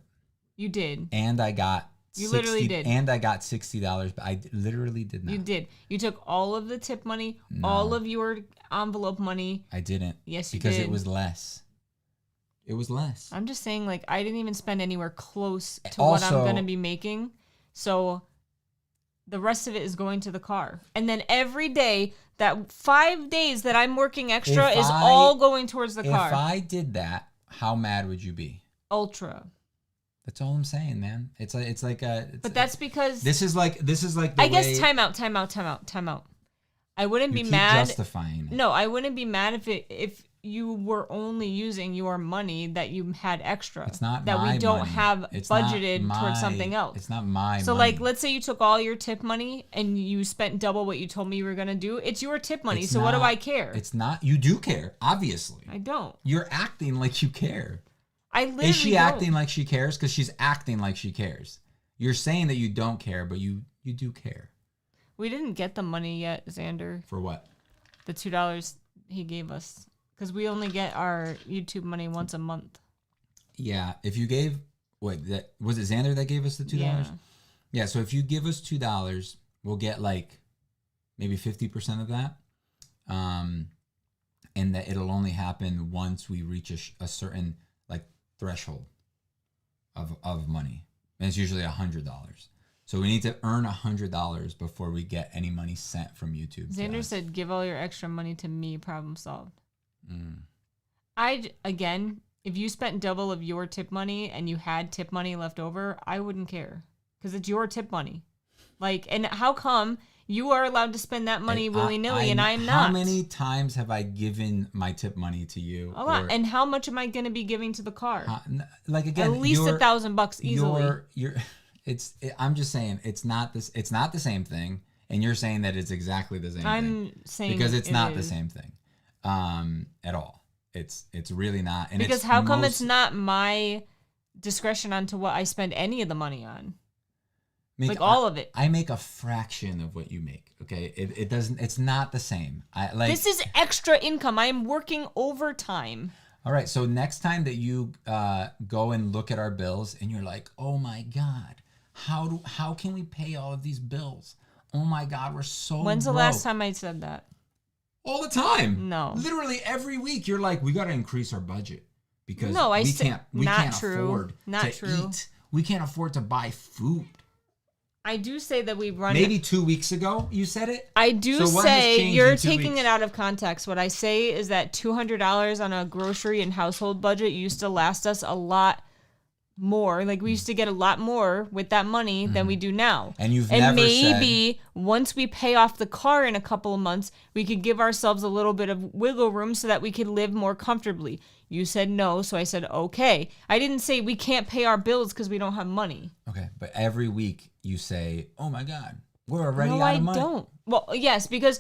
Speaker 2: You did.
Speaker 1: And I got
Speaker 2: literally did.
Speaker 1: And I got $60, but I literally did not.
Speaker 2: You did. You took all of the tip money, all of your envelope money.
Speaker 1: I didn't.
Speaker 2: Yes, you did.
Speaker 1: Because it was less. It was less.
Speaker 2: I'm just saying, like, I didn't even spend anywhere close to what I'm going to be making. So the rest of it is going to the car. And then every day, that 5 days that I'm working extra is all going towards the car.
Speaker 1: If I did that, how mad would you be?
Speaker 2: Ultra.
Speaker 1: That's all I'm saying, man.
Speaker 2: But that's because
Speaker 1: this is like
Speaker 2: I guess time out. I wouldn't be mad.
Speaker 1: Justifying it.
Speaker 2: No, I wouldn't be mad if you were only using your money that you had extra.
Speaker 1: It's not
Speaker 2: that
Speaker 1: my
Speaker 2: we don't
Speaker 1: money.
Speaker 2: have
Speaker 1: It's
Speaker 2: budgeted
Speaker 1: not
Speaker 2: towards something else.
Speaker 1: It's not my money.
Speaker 2: So like, let's say you took all your tip money and you spent double what you told me you were gonna do. It's your tip money. So what do I care?
Speaker 1: It's not. You do care, obviously.
Speaker 2: I don't.
Speaker 1: You're acting like you care.
Speaker 2: I literally
Speaker 1: Is she
Speaker 2: don't.
Speaker 1: acting like she cares? Because she's acting like she cares. You're saying that you don't care, but you do care.
Speaker 2: We didn't get the money yet, Xander.
Speaker 1: For what?
Speaker 2: The $2 he gave us. Because we only get our YouTube money once a month.
Speaker 1: Yeah. If you gave... Wait, was it Xander that gave us the $2? Yeah, so if you give us $2, we'll get like maybe 50% of that. And that it'll only happen once we reach a certain like threshold of money. And it's usually $100. So we need to earn $100 before we get any money sent from YouTube.
Speaker 2: Xander said, give all your extra money to me, problem solved. Again, if you spent double of your tip money and you had tip money left over, I wouldn't care because it's your tip money. Like, and how come you are allowed to spend that money willy-nilly and I'm not?
Speaker 1: How many times have I given my tip money to you?
Speaker 2: A lot. And how much am I going to be giving to the car?
Speaker 1: Like again,
Speaker 2: at least $1,000 easily.
Speaker 1: I'm just saying it's not the same thing, and you're saying that it's exactly the same thing.
Speaker 2: I'm saying
Speaker 1: because it's not the same thing, at all. It's really not. And
Speaker 2: because how come it's not my discretion onto what I spend any of the money on? All of it.
Speaker 1: I make a fraction of what you make. Okay, it doesn't. It's not the same.
Speaker 2: This is extra income. I am working overtime.
Speaker 1: All right. So next time that you go and look at our bills and you're like, oh my God, how can we pay all of these bills? Oh my God, we're so
Speaker 2: When's the last time I said that?
Speaker 1: All the time.
Speaker 2: No.
Speaker 1: Literally every week you're like, we got to increase our budget because we can't afford to eat. We can't afford to buy food.
Speaker 2: I do say that we run...
Speaker 1: Maybe 2 weeks ago you said it?
Speaker 2: I do say you're taking it out of context. What I say is that $200 on a grocery and household budget used to last us a lot more. Like, we used to get a lot more with that money than we do now.
Speaker 1: And you've never
Speaker 2: maybe once we pay off the car in a couple of months, we could give ourselves a little bit of wiggle room so that we could live more comfortably. You said no, so I said okay. I didn't say we can't pay our bills because we don't have money.
Speaker 1: Okay, but every week you say, oh my God, we're already out of money.
Speaker 2: No, I don't. Well, yes, because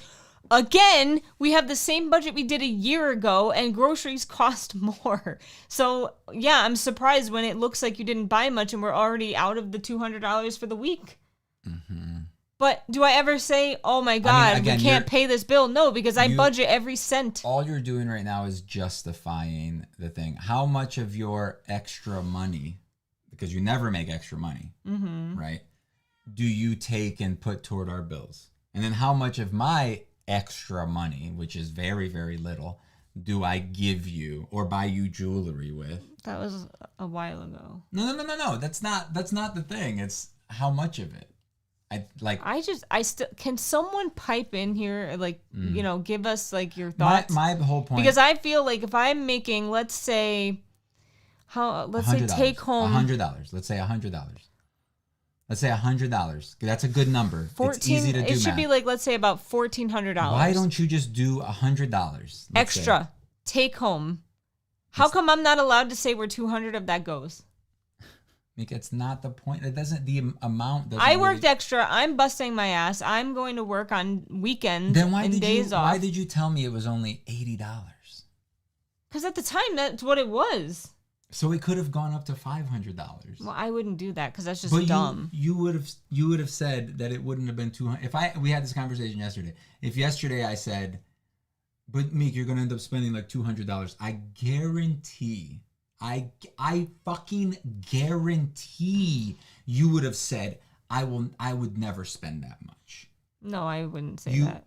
Speaker 2: again, we have the same budget we did a year ago and groceries cost more. So yeah, I'm surprised when it looks like you didn't buy much and we're already out of the $200 for the week. Mm-hmm. But do I ever say, oh my God, again, we can't pay this bill? No, because I budget every cent.
Speaker 1: All you're doing right now is justifying the thing. How much of your extra money, because you never make extra money, right, do you take and put toward our bills? And then how much of my extra money, which is very, very little, do I give you or buy you jewelry with?
Speaker 2: That was a while ago.
Speaker 1: No. That's not the thing. It's how much of it.
Speaker 2: Can someone pipe in here, like, give us like your thoughts?
Speaker 1: My whole point.
Speaker 2: Because I feel like if I'm making, let's say take home
Speaker 1: $100. Let's say $100. Let's say $100. That's a good number. It's easy to do.
Speaker 2: It should be like, let's say about $1,400.
Speaker 1: Why don't you just do $100
Speaker 2: extra take home? How come I'm not allowed to say where 200 of that goes?
Speaker 1: It's not the point. It doesn't. The amount doesn't.
Speaker 2: I worked extra. I'm busting my ass. I'm going to work on weekends and days off.
Speaker 1: Why did you tell me it was only $80?
Speaker 2: Because at the time, that's what it was.
Speaker 1: So it could have gone up to $500.
Speaker 2: Well, I wouldn't do that because that's just dumb.
Speaker 1: You would have said that it wouldn't have been 200. We had this conversation yesterday. If yesterday I said, but Meek, you're gonna end up spending like $200. I guarantee, I fucking guarantee you would have said, I would never spend that much.
Speaker 2: No, I wouldn't say that.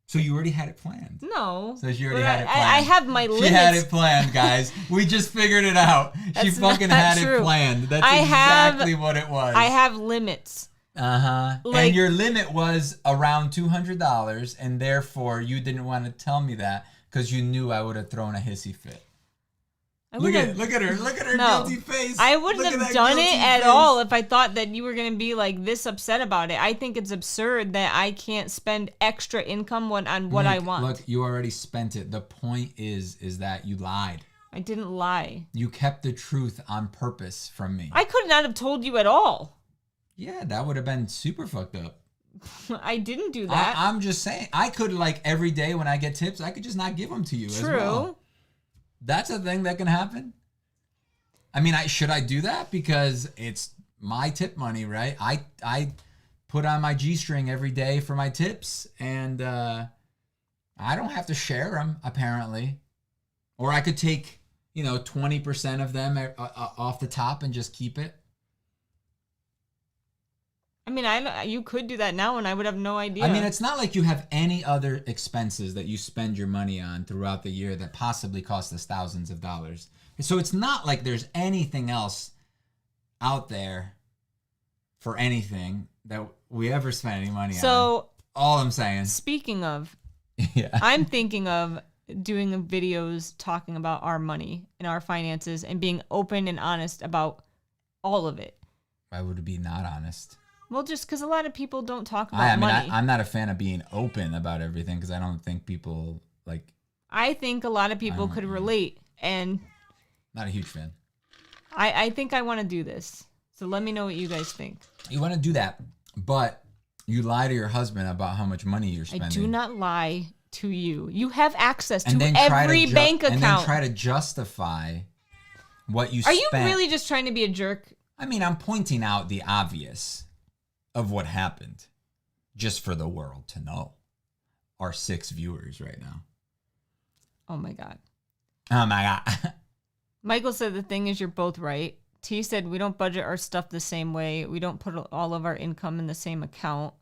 Speaker 1: So you already had it planned.
Speaker 2: No.
Speaker 1: So she already had it planned.
Speaker 2: I have my limits.
Speaker 1: She had it planned, guys. We just figured it out. She fucking had it planned. That's exactly what it was.
Speaker 2: I have limits.
Speaker 1: Uh-huh. Like, and your limit was around $200, and therefore you didn't want to tell me that because you knew I would have thrown a hissy fit. Look at her guilty face.
Speaker 2: I wouldn't have done it at all if I thought that you were going to be like this upset about it. I think it's absurd that I can't spend extra income on what I want.
Speaker 1: Look, you already spent it. The point is that you lied.
Speaker 2: I didn't lie.
Speaker 1: You kept the truth on purpose from me.
Speaker 2: I could not have told you at all.
Speaker 1: Yeah, that would have been super fucked up.
Speaker 2: I didn't do that.
Speaker 1: I'm just saying. I could, like, every day when I get tips, I could just not give them to you as well. That's a thing that can happen. I mean, should I do that? Because it's my tip money, right? I put on my G-string every day for my tips, and I don't have to share them, apparently. Or I could take, 20% of them off the top and just keep it.
Speaker 2: I mean, you could do that now and I would have no idea.
Speaker 1: I mean, it's not like you have any other expenses that you spend your money on throughout the year that possibly cost us thousands of dollars. So it's not like there's anything else out there for anything that we ever spent any money on. So, all I'm saying.
Speaker 2: Speaking of,
Speaker 1: yeah.
Speaker 2: I'm thinking of doing videos talking about our money and our finances and being open and honest about all of it.
Speaker 1: Why would it be not honest?
Speaker 2: Well, just because a lot of people don't talk about money.
Speaker 1: I'm not a fan of being open about everything because I don't think people like.
Speaker 2: I think a lot of people could relate, and.
Speaker 1: Not a huge fan.
Speaker 2: I think I want to do this, so let me know what you guys think.
Speaker 1: You want to do that, but you lie to your husband about how much money you're spending.
Speaker 2: I do not lie to you. You have access to every bank account.
Speaker 1: And then try to justify what you spent.
Speaker 2: Are you really just trying to be a jerk?
Speaker 1: I mean, I'm pointing out the obvious of what happened just for the world to know. Our 6 viewers right now.
Speaker 2: Oh my God.
Speaker 1: Oh my God.
Speaker 2: Michael said the thing is you're both right. T said we don't budget our stuff the same way. We don't put all of our income in the same account.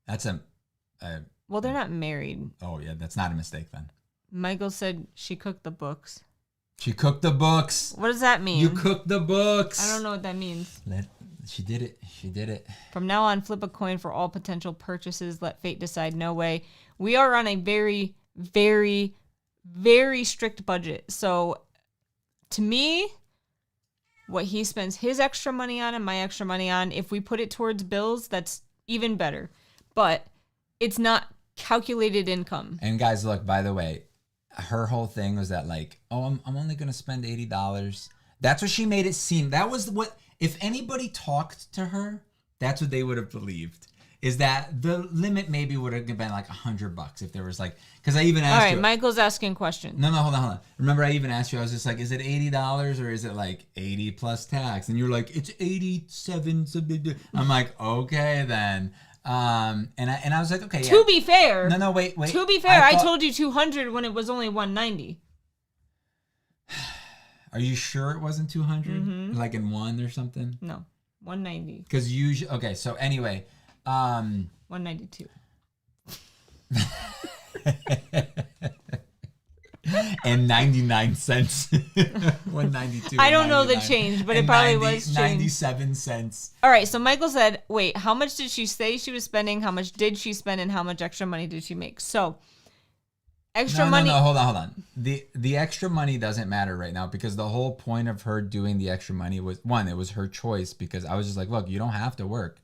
Speaker 1: That's
Speaker 2: well, they're not married.
Speaker 1: Oh yeah, that's not a mistake then.
Speaker 2: Michael said she cooked the books.
Speaker 1: She cooked the books.
Speaker 2: What does that mean?
Speaker 1: You cooked the books.
Speaker 2: I don't know what that means.
Speaker 1: She did it. She did it.
Speaker 2: From now on, flip a coin for all potential purchases. Let fate decide. No way. We are on a very, very, very strict budget. So to me, what he spends his extra money on and my extra money on, if we put it towards bills, that's even better. But it's not calculated income.
Speaker 1: And guys, look, by the way, her whole thing was that like, oh, I'm only going to spend $80. That's what she made it seem. That was what... If anybody talked to her, that's what they would have believed. Is that the limit maybe would have been like $100 if there was like, because I even asked you.
Speaker 2: All right, Michael's asking questions.
Speaker 1: No, hold on. Remember, I even asked you. I was just like, is it $80 or is it like 80 plus tax? And you're like, it's 87. I'm like, okay then. And I was like, okay.
Speaker 2: To be fair.
Speaker 1: No, wait.
Speaker 2: To be fair, I told you 200 when it was only 190.
Speaker 1: Are you sure it wasn't 200?
Speaker 2: Mm-hmm.
Speaker 1: Like in one or something?
Speaker 2: No, 190.
Speaker 1: Because usually, okay, so anyway.
Speaker 2: 192.
Speaker 1: And 99 cents. 192.
Speaker 2: I don't know the change, but it probably was changed.
Speaker 1: 97 cents.
Speaker 2: All right, so Michael said, wait, how much did she say she was spending? How much did she spend? And how much extra money did she make? So... money.
Speaker 1: No, hold on. The extra money doesn't matter right now because the whole point of her doing the extra money was, one, it was her choice because I was just like, look, you don't have to work.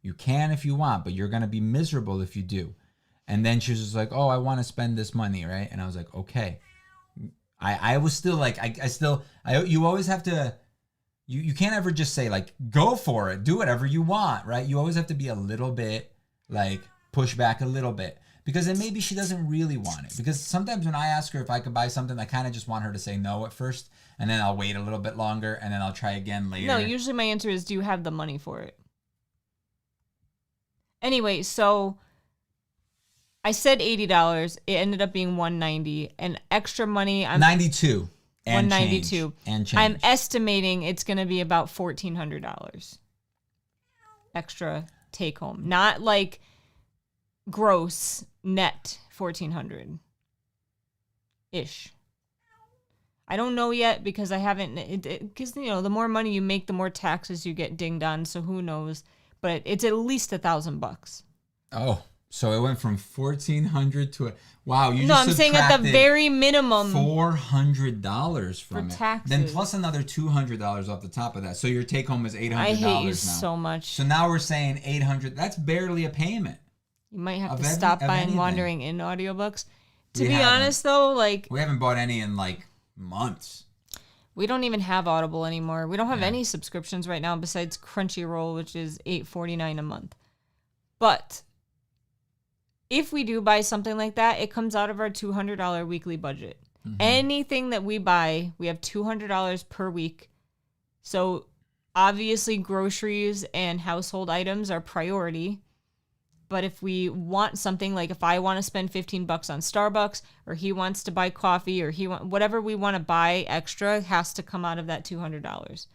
Speaker 1: You can if you want, but you're going to be miserable if you do. And then she was just like, oh, I want to spend this money, right? And I was like, okay. I was still like, you always have to, you can't ever just say like, go for it, do whatever you want, right? You always have to be a little bit like, push back a little bit. Because then maybe she doesn't really want it. Because sometimes when I ask her if I could buy something, I kind of just want her to say no at first. And then I'll wait a little bit longer. And then I'll try again later.
Speaker 2: No, usually my answer is, do you have the money for it? Anyway, so I said $80. It ended up being $190. And extra money. I'm
Speaker 1: $92. And
Speaker 2: $192.
Speaker 1: Change.
Speaker 2: I'm estimating it's going to be about $1,400 extra take home. Not like gross, net $1,400 ish. I don't know yet because I haven't, because the more money you make, the more taxes you get dinged on. So who knows? But it's at least $1,000.
Speaker 1: Oh, so it went from 1,400 to wow.
Speaker 2: No, I'm saying at the very minimum
Speaker 1: $400 from
Speaker 2: for
Speaker 1: it.
Speaker 2: taxes.
Speaker 1: Then plus another $200 off the top of that. So your take home is $800.
Speaker 2: I hate you
Speaker 1: now.
Speaker 2: so much.
Speaker 1: So now we're saying $800. That's barely a payment.
Speaker 2: You might have to stop buying
Speaker 1: anything.
Speaker 2: Wandering in audiobooks. To be honest, though, like
Speaker 1: we haven't bought any in like months.
Speaker 2: We don't even have Audible anymore. We don't have any subscriptions right now besides Crunchyroll, which is $8.49 a month. But if we do buy something like that, it comes out of our $200 weekly budget. Mm-hmm. Anything that we buy, we have $200 per week. So obviously groceries and household items are priority. But if we want something, like if I want to spend $15 on Starbucks, or he wants to buy coffee, or whatever we want to buy extra has to come out of that $200.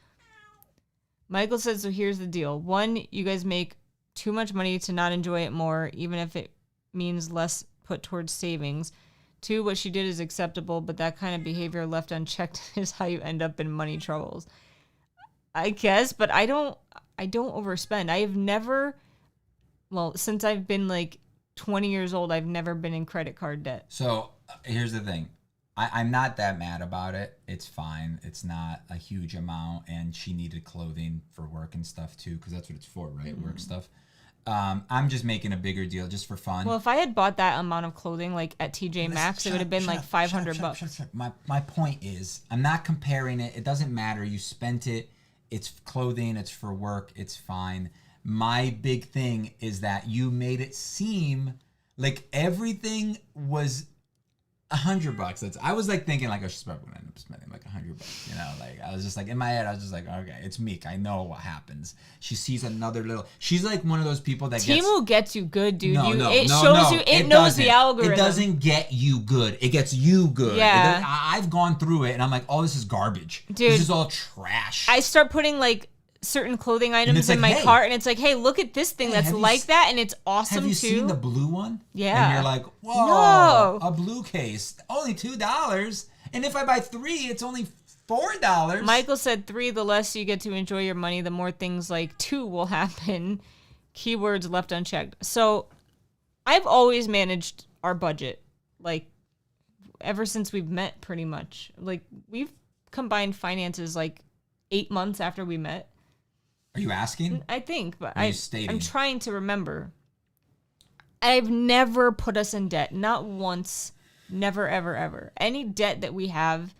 Speaker 2: Michael says, so here's the deal. 1, you guys make too much money to not enjoy it more, even if it means less put towards savings. 2, what she did is acceptable, but that kind of behavior left unchecked is how you end up in money troubles. I guess, but I don't overspend. I have never... Well, since I've been like 20 years old, I've never been in credit card debt.
Speaker 1: So here's the thing. I'm not that mad about it. It's fine. It's not a huge amount. And she needed clothing for work and stuff too, because that's what it's for, right? Work stuff. I'm just making a bigger deal just for fun.
Speaker 2: Well, if I had bought that amount of clothing like at TJ Maxx, it would have been like $500.
Speaker 1: My point is, I'm not comparing it. It doesn't matter. You spent it. It's clothing. It's for work. It's fine. My big thing is that you made it seem like everything was $100. I was like thinking like I should probably end up spending like $100. You know, like I was just like in my head I was just like, okay, it's Meek. I know what happens. She sees another little. She's like one of those people that
Speaker 2: Temu gets you good, dude. It
Speaker 1: it
Speaker 2: knows the algorithm.
Speaker 1: It doesn't get you good. It gets you good.
Speaker 2: Yeah.
Speaker 1: I've gone through it and I'm like, oh, this is garbage.
Speaker 2: Dude,
Speaker 1: this is all trash.
Speaker 2: I start putting like certain clothing items in my cart, and it's like, hey, look at this thing that's like that, and it's awesome too.
Speaker 1: Have you seen the blue one?
Speaker 2: Yeah.
Speaker 1: And you're like, whoa, a blue case, only $2. And if I buy 3, it's only $4.
Speaker 2: Michael said 3, the less you get to enjoy your money, the more things like 2 will happen. Keywords left unchecked. So I've always managed our budget, like ever since we've met pretty much. Like we've combined finances like 8 months after we met.
Speaker 1: Are you asking?
Speaker 2: I think, but
Speaker 1: I'm
Speaker 2: trying to remember. I've never put us in debt. Not once. Never, ever, ever. Any debt that we have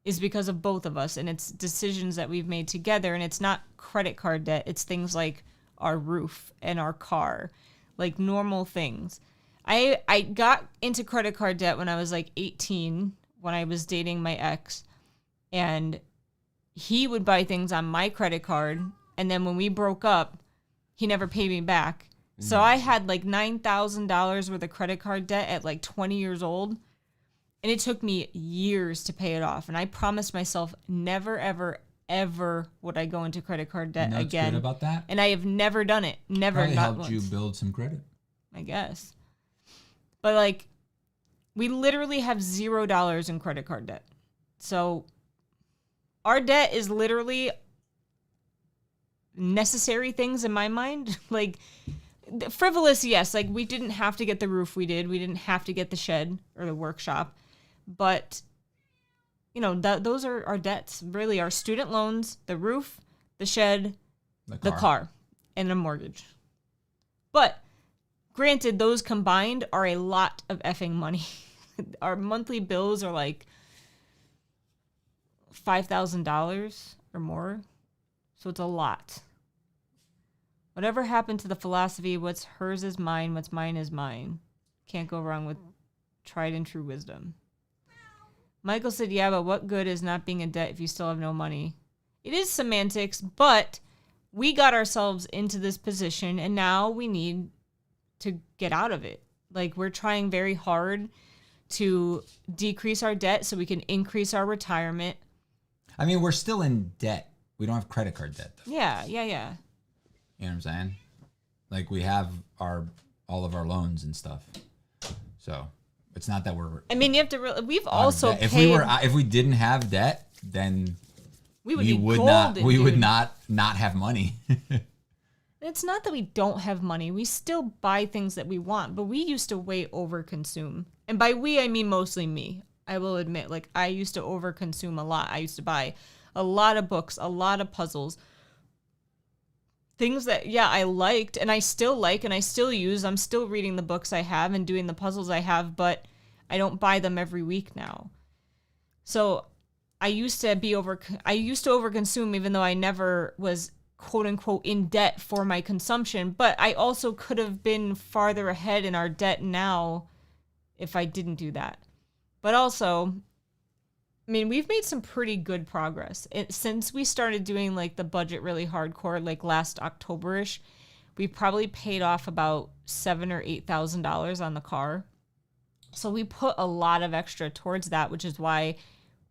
Speaker 2: is because of both of us, and it's decisions that we've made together, and it's not credit card debt. It's things like our roof and our car, like normal things. I got into credit card debt when I was like 18, when I was dating my ex, and he would buy things on my credit card. And then when we broke up, he never paid me back. So I had like $9,000 worth of credit card debt at like 20 years old. And it took me years to pay it off. And I promised myself never, ever, ever would I go into credit card debt again.
Speaker 1: Good about that?
Speaker 2: And I have never done it. Never.
Speaker 1: Probably helped you build some credit.
Speaker 2: I guess. But like, we literally have $0 in credit card debt. So our debt is literally necessary things in my mind. Like frivolous, yes, like we didn't have to get the roof, we didn't have to get the shed or the workshop, but those are our debts, really. Our student loans, the roof, the shed, the car, and a mortgage. But granted, those combined are a lot of effing money. Our monthly bills are like $5,000 or more. So it's a lot. Whatever happened to the philosophy, what's hers is mine, what's mine is mine? Can't go wrong with tried and true wisdom. Michael said, yeah, but what good is not being in debt if you still have no money? It is semantics, but we got ourselves into this position and now we need to get out of it. Like, we're trying very hard to decrease our debt so we can increase our retirement.
Speaker 1: I mean, we're still in debt. We don't have credit card debt, though.
Speaker 2: Yeah.
Speaker 1: You know what I'm saying? Like, we have all of our loans and stuff. So it's not that we're.
Speaker 2: I mean, you have to. We've also paid.
Speaker 1: If we didn't have debt, then
Speaker 2: we
Speaker 1: would not have money.
Speaker 2: It's not that we don't have money. We still buy things that we want, but we used to way overconsume. And by we, I mean mostly me. I will admit, like, I used to overconsume a lot. I used to buy a lot of books, a lot of puzzles. Things that, yeah, I liked and I still like and I still use. I'm still reading the books I have and doing the puzzles I have, but I don't buy them every week now. So I used to overconsume even though I never was quote unquote in debt for my consumption, but I also could have been farther ahead in our debt now if I didn't do that. But also, I mean, we've made some pretty good progress. Since we started doing like the budget really hardcore, like last October-ish, we probably paid off about $7,000 or $8,000 on the car. So we put a lot of extra towards that, which is why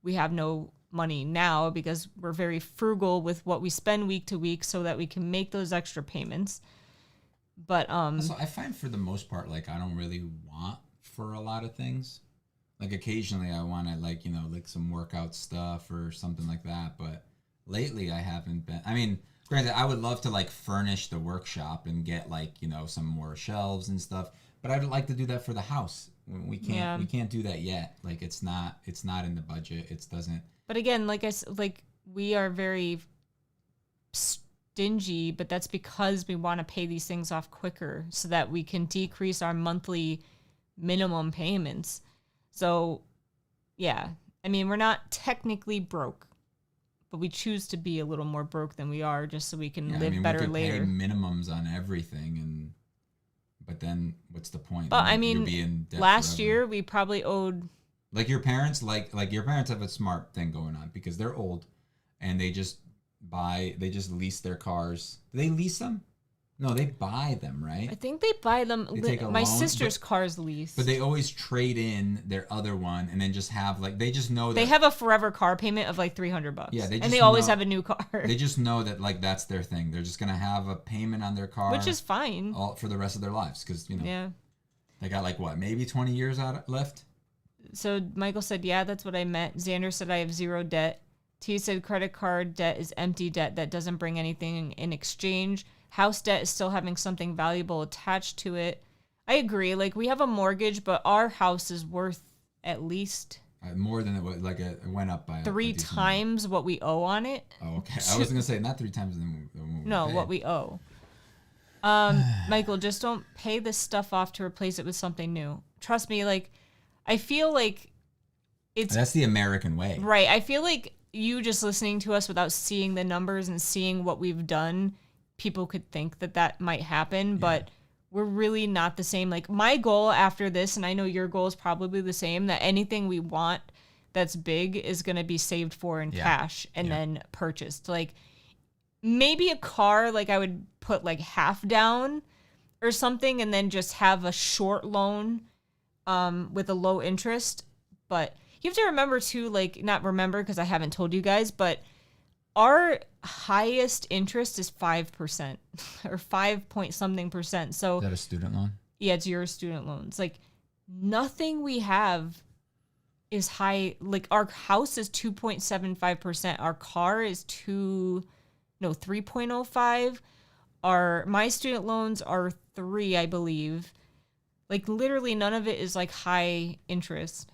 Speaker 2: we have no money now, because we're very frugal with what we spend week to week so that we can make those extra payments. But
Speaker 1: so I find for the most part, like, I don't really want for a lot of things. Like, occasionally I want to, like, you know, like some workout stuff or something like that, but lately I haven't been. I mean, granted, I would love to like furnish the workshop and get, like, you know, some more shelves and stuff, but I'd like to do that for the house. We can't do that yet. Like, it's not in the budget. It doesn't.
Speaker 2: But again, like I said, like, we are very stingy, but that's because we want to pay these things off quicker so that we can decrease our monthly minimum payments. So, yeah, I mean, we're not technically broke, but we choose to be a little more broke than we are just so we can live better later.
Speaker 1: Pay minimums on everything, but then what's the point?
Speaker 2: But I mean, last year we probably owed.
Speaker 1: Like your parents, like your parents have a smart thing going on because they're old, and they just lease their cars. Do they lease them? No, they buy them, right?
Speaker 2: I think they buy them. My sister's car's leased.
Speaker 1: But they always trade in their other one and then just have, like, they just know that
Speaker 2: they have a forever car payment of like $300.
Speaker 1: Yeah,
Speaker 2: they always have a new car.
Speaker 1: They just know that, like, that's their thing. They're just gonna have a payment on their car,
Speaker 2: which is fine,
Speaker 1: all for the rest of their lives, because, you know,
Speaker 2: yeah,
Speaker 1: they got like what, maybe 20 years left.
Speaker 2: So Michael said, yeah, that's what I meant. Xander said I have zero debt. T said credit card debt is empty debt that doesn't bring anything in exchange. House debt is still having something valuable attached to it. I agree. Like, we have a mortgage, but our house is worth at least
Speaker 1: more than it was. Like, it went up by
Speaker 2: 3 times what we owe on it.
Speaker 1: Oh, okay. I was gonna say not 3 times
Speaker 2: what we owe. Michael, just don't pay this stuff off to replace it with something new. Trust me. Like, I feel like that's
Speaker 1: the American way,
Speaker 2: right? I feel like you just listening to us without seeing the numbers and seeing what we've done, people could think that might happen, but we're really not the same. Like, my goal after this, and I know your goal is probably the same, that anything we want that's big is going to be saved for in cash and then purchased. Like, maybe a car, like, I would put like half down or something and then just have a short loan with a low interest. But you have to remember too, like, not remember because I haven't told you guys, but our highest interest is 5% or 5 point something percent. So
Speaker 1: is that a student loan?
Speaker 2: Yeah, it's your student loans. Like, nothing we have is high. Like, our house is 2.75%. Our car is 3.05. My student loans are 3, I believe. Like, literally none of it is like high interest.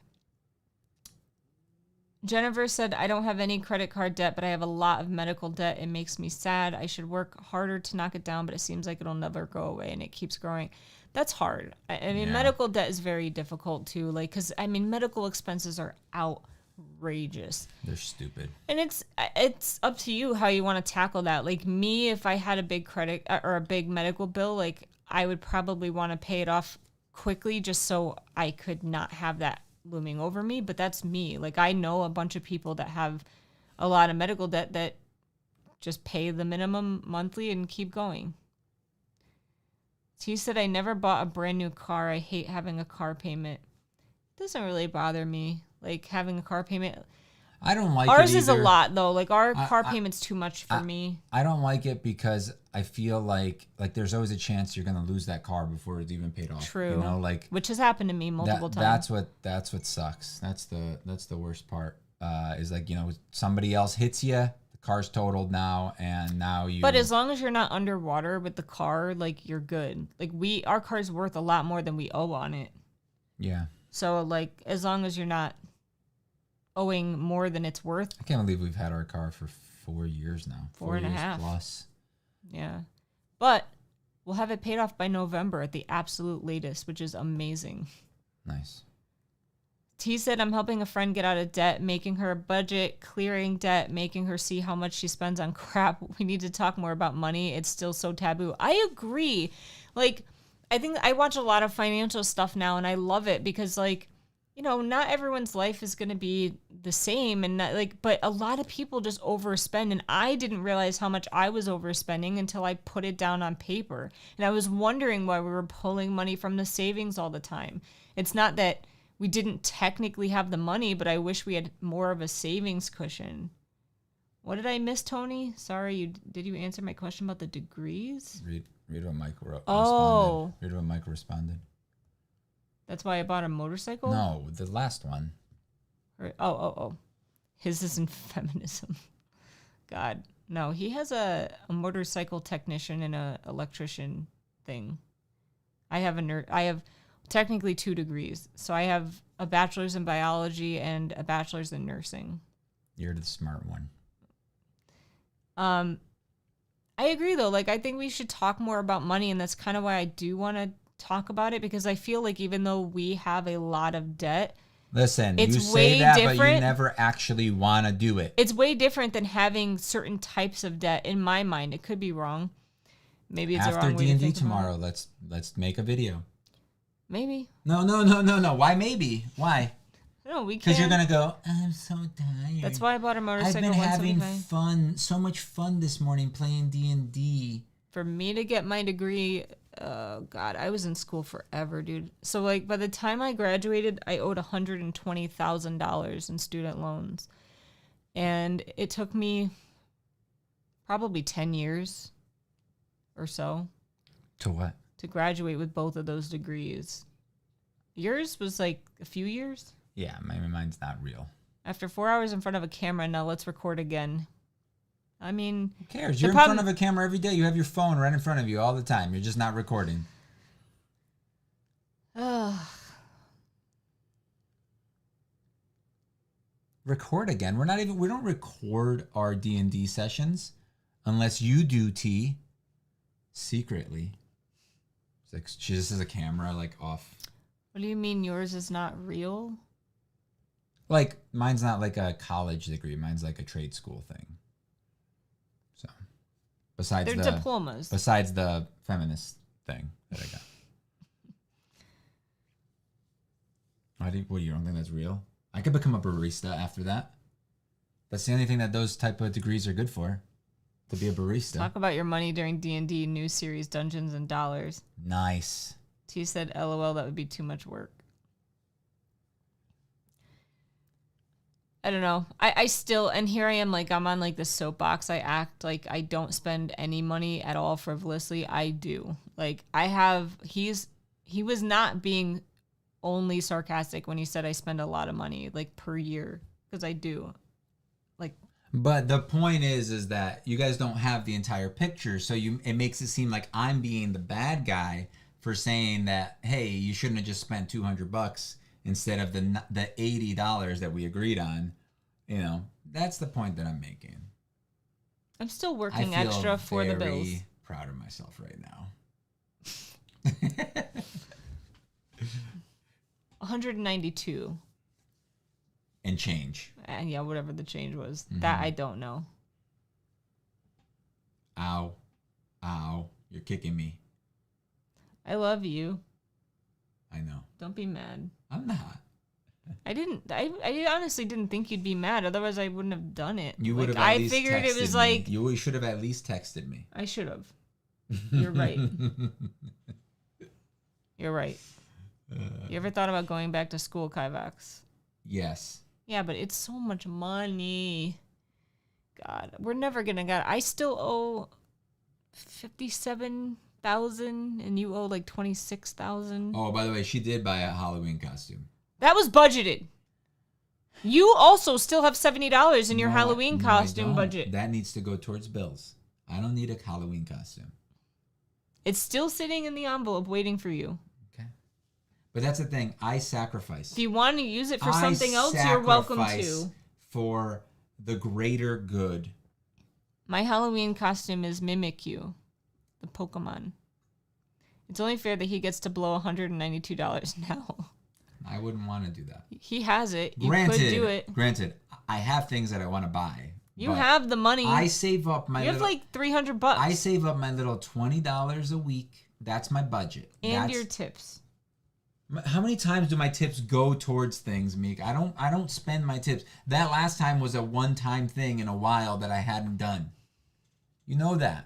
Speaker 2: Jennifer said, I don't have any credit card debt, but I have a lot of medical debt. It makes me sad. I should work harder to knock it down, but it seems like it'll never go away and it keeps growing. That's hard. I mean, medical debt is very difficult too. Like, because, I mean, medical expenses are outrageous.
Speaker 1: They're stupid.
Speaker 2: And it's up to you how you want to tackle that. Like, me, if I had a big credit or a big medical bill, like, I would probably want to pay it off quickly just so I could not have that looming over me. But that's me. Like, I know a bunch of people that have a lot of medical debt that just pay the minimum monthly and keep going. He said, I never bought a brand new car. I hate having a car payment. It doesn't really bother me, like having a car payment.
Speaker 1: I don't like
Speaker 2: ours
Speaker 1: it
Speaker 2: is a
Speaker 1: either.
Speaker 2: lot though. Like our car payment's too much for me.
Speaker 1: I don't like it because I feel like there's always a chance you're gonna lose that car before it's even paid off.
Speaker 2: True.
Speaker 1: You know, like
Speaker 2: which has happened to me multiple times.
Speaker 1: That's what sucks. That's the worst part. Is like, you know, somebody else hits you, the car's totaled now, and now you.
Speaker 2: But as long as you're not underwater with the car, like you're good. Like our car's worth a lot more than we owe on it.
Speaker 1: Yeah.
Speaker 2: So like as long as you're not owing more than it's worth.
Speaker 1: I can't believe we've had our car for 4 years now.
Speaker 2: 4 and a
Speaker 1: years
Speaker 2: half
Speaker 1: plus.
Speaker 2: Yeah. But we'll have it paid off by November at the absolute latest, which is amazing.
Speaker 1: Nice.
Speaker 2: T said, I'm helping a friend get out of debt, making her a budget, clearing debt, making her see how much she spends on crap. We need to talk more about money. It's still so taboo. I agree. Like, I think I watch a lot of financial stuff now, and I love it because, like, you know, not everyone's life is going to be the same. And not, like, but a lot of people just overspend. And I didn't realize how much I was overspending until I put it down on paper. And I was wondering why we were pulling money from the savings all the time. It's not that we didn't technically have the money, but I wish we had more of a savings cushion. What did I miss, Tony? Sorry, did you answer my question about the degrees?
Speaker 1: Read what Mike responded.
Speaker 2: Oh.
Speaker 1: Read what Mike responded.
Speaker 2: That's why I bought a motorcycle?
Speaker 1: No, the last one.
Speaker 2: Oh. His isn't feminism. God. No, he has a motorcycle technician and a electrician thing. I have technically 2 degrees. So I have a bachelor's in biology and a bachelor's in nursing.
Speaker 1: You're the smart one.
Speaker 2: I agree though. Like, I think we should talk more about money, and that's kind of why I do want to talk about it, because I feel like even though we have a lot of debt,
Speaker 1: listen,
Speaker 2: it's
Speaker 1: you say
Speaker 2: way
Speaker 1: that,
Speaker 2: different.
Speaker 1: but you never actually want to do it.
Speaker 2: It's way different than having certain types of debt. In my mind, it could be wrong. Maybe it's
Speaker 1: after
Speaker 2: a wrong way to
Speaker 1: D&D
Speaker 2: think
Speaker 1: tomorrow.
Speaker 2: about it.
Speaker 1: Let's make a video.
Speaker 2: Maybe.
Speaker 1: No. Why maybe? Why?
Speaker 2: No, we can't.
Speaker 1: Because you're gonna go, I'm so tired.
Speaker 2: That's why I bought a motorcycle.
Speaker 1: I've been having fun, so much fun this morning playing D&D.
Speaker 2: For me to get my degree, God, I was in school forever, dude. So like by the time I graduated, I owed $120,000 in student loans, and it took me probably 10 years or so.
Speaker 1: To what?
Speaker 2: To graduate with both of those degrees. Yours was like a few years?
Speaker 1: Yeah, mine's not real.
Speaker 2: After 4 hours in front of a camera, now let's record again. I mean...
Speaker 1: Who cares? You're in front of a camera every day. You have your phone right in front of you all the time. You're just not recording. Record again. We don't record our D&D sessions unless you do, T. Secretly. It's like she just has a camera like off.
Speaker 2: What do you mean yours is not real?
Speaker 1: Like, mine's not like a college degree. Mine's like a trade school thing. So,
Speaker 2: They're diplomas.
Speaker 1: Besides the feminist thing that I got. What, you don't think that's real? I could become a barista after that. That's the only thing that those type of degrees are good for. To be a barista.
Speaker 2: Talk about your money during D&D new series Dungeons and Dollars.
Speaker 1: Nice.
Speaker 2: T said, LOL, that would be too much work. I don't know. I still, and here I am, like, I'm on, like, the soapbox. I act like I don't spend any money at all frivolously. I do. Like, he was not being only sarcastic when he said I spend a lot of money, like, per year. Because I do. Like.
Speaker 1: But the point is that you guys don't have the entire picture. So it makes it seem like I'm being the bad guy for saying that, hey, you shouldn't have just spent $200 instead of the $80 that we agreed on. You know, that's the point that I'm making.
Speaker 2: I'm still working extra for the bills.
Speaker 1: I'm very proud of myself right now.
Speaker 2: 192.
Speaker 1: And change.
Speaker 2: And yeah, whatever the change was.
Speaker 1: Mm-hmm.
Speaker 2: That I don't know.
Speaker 1: Ow. You're kicking me.
Speaker 2: I love you.
Speaker 1: I know.
Speaker 2: Don't be mad.
Speaker 1: I'm not.
Speaker 2: I honestly didn't think you'd be mad. Otherwise, I wouldn't have done it.
Speaker 1: You would have at least
Speaker 2: figured
Speaker 1: texted
Speaker 2: it was
Speaker 1: me.
Speaker 2: like...
Speaker 1: You should have at least texted me.
Speaker 2: I should have. You're right. You're right. You ever thought about going back to school, Kivox?
Speaker 1: Yes.
Speaker 2: Yeah, but it's so much money. God, we're never going to get... I still owe $57,000 and you owe like $26,000.
Speaker 1: Oh, by the way, she did buy a Halloween costume.
Speaker 2: That was budgeted. You also still have $70 in your Halloween costume budget.
Speaker 1: That needs to go towards bills. I don't need a Halloween costume.
Speaker 2: It's still sitting in the envelope waiting for you.
Speaker 1: Okay. But that's the thing. I sacrifice.
Speaker 2: If you want to use it for something else, you're welcome to.
Speaker 1: For the greater good.
Speaker 2: My Halloween costume is Meekachii, the Pokemon. It's only fair that he gets to blow $192 now.
Speaker 1: I wouldn't want to do that.
Speaker 2: He has it. You could do it.
Speaker 1: Granted, I have things that I want to buy.
Speaker 2: You have the money.
Speaker 1: I save up my.
Speaker 2: You have like $300.
Speaker 1: I save up my little $20 a week. That's my budget.
Speaker 2: And your tips.
Speaker 1: How many times do my tips go towards things, Meek? I don't spend my tips. That last time was a one-time thing in a while that I hadn't done. You know that.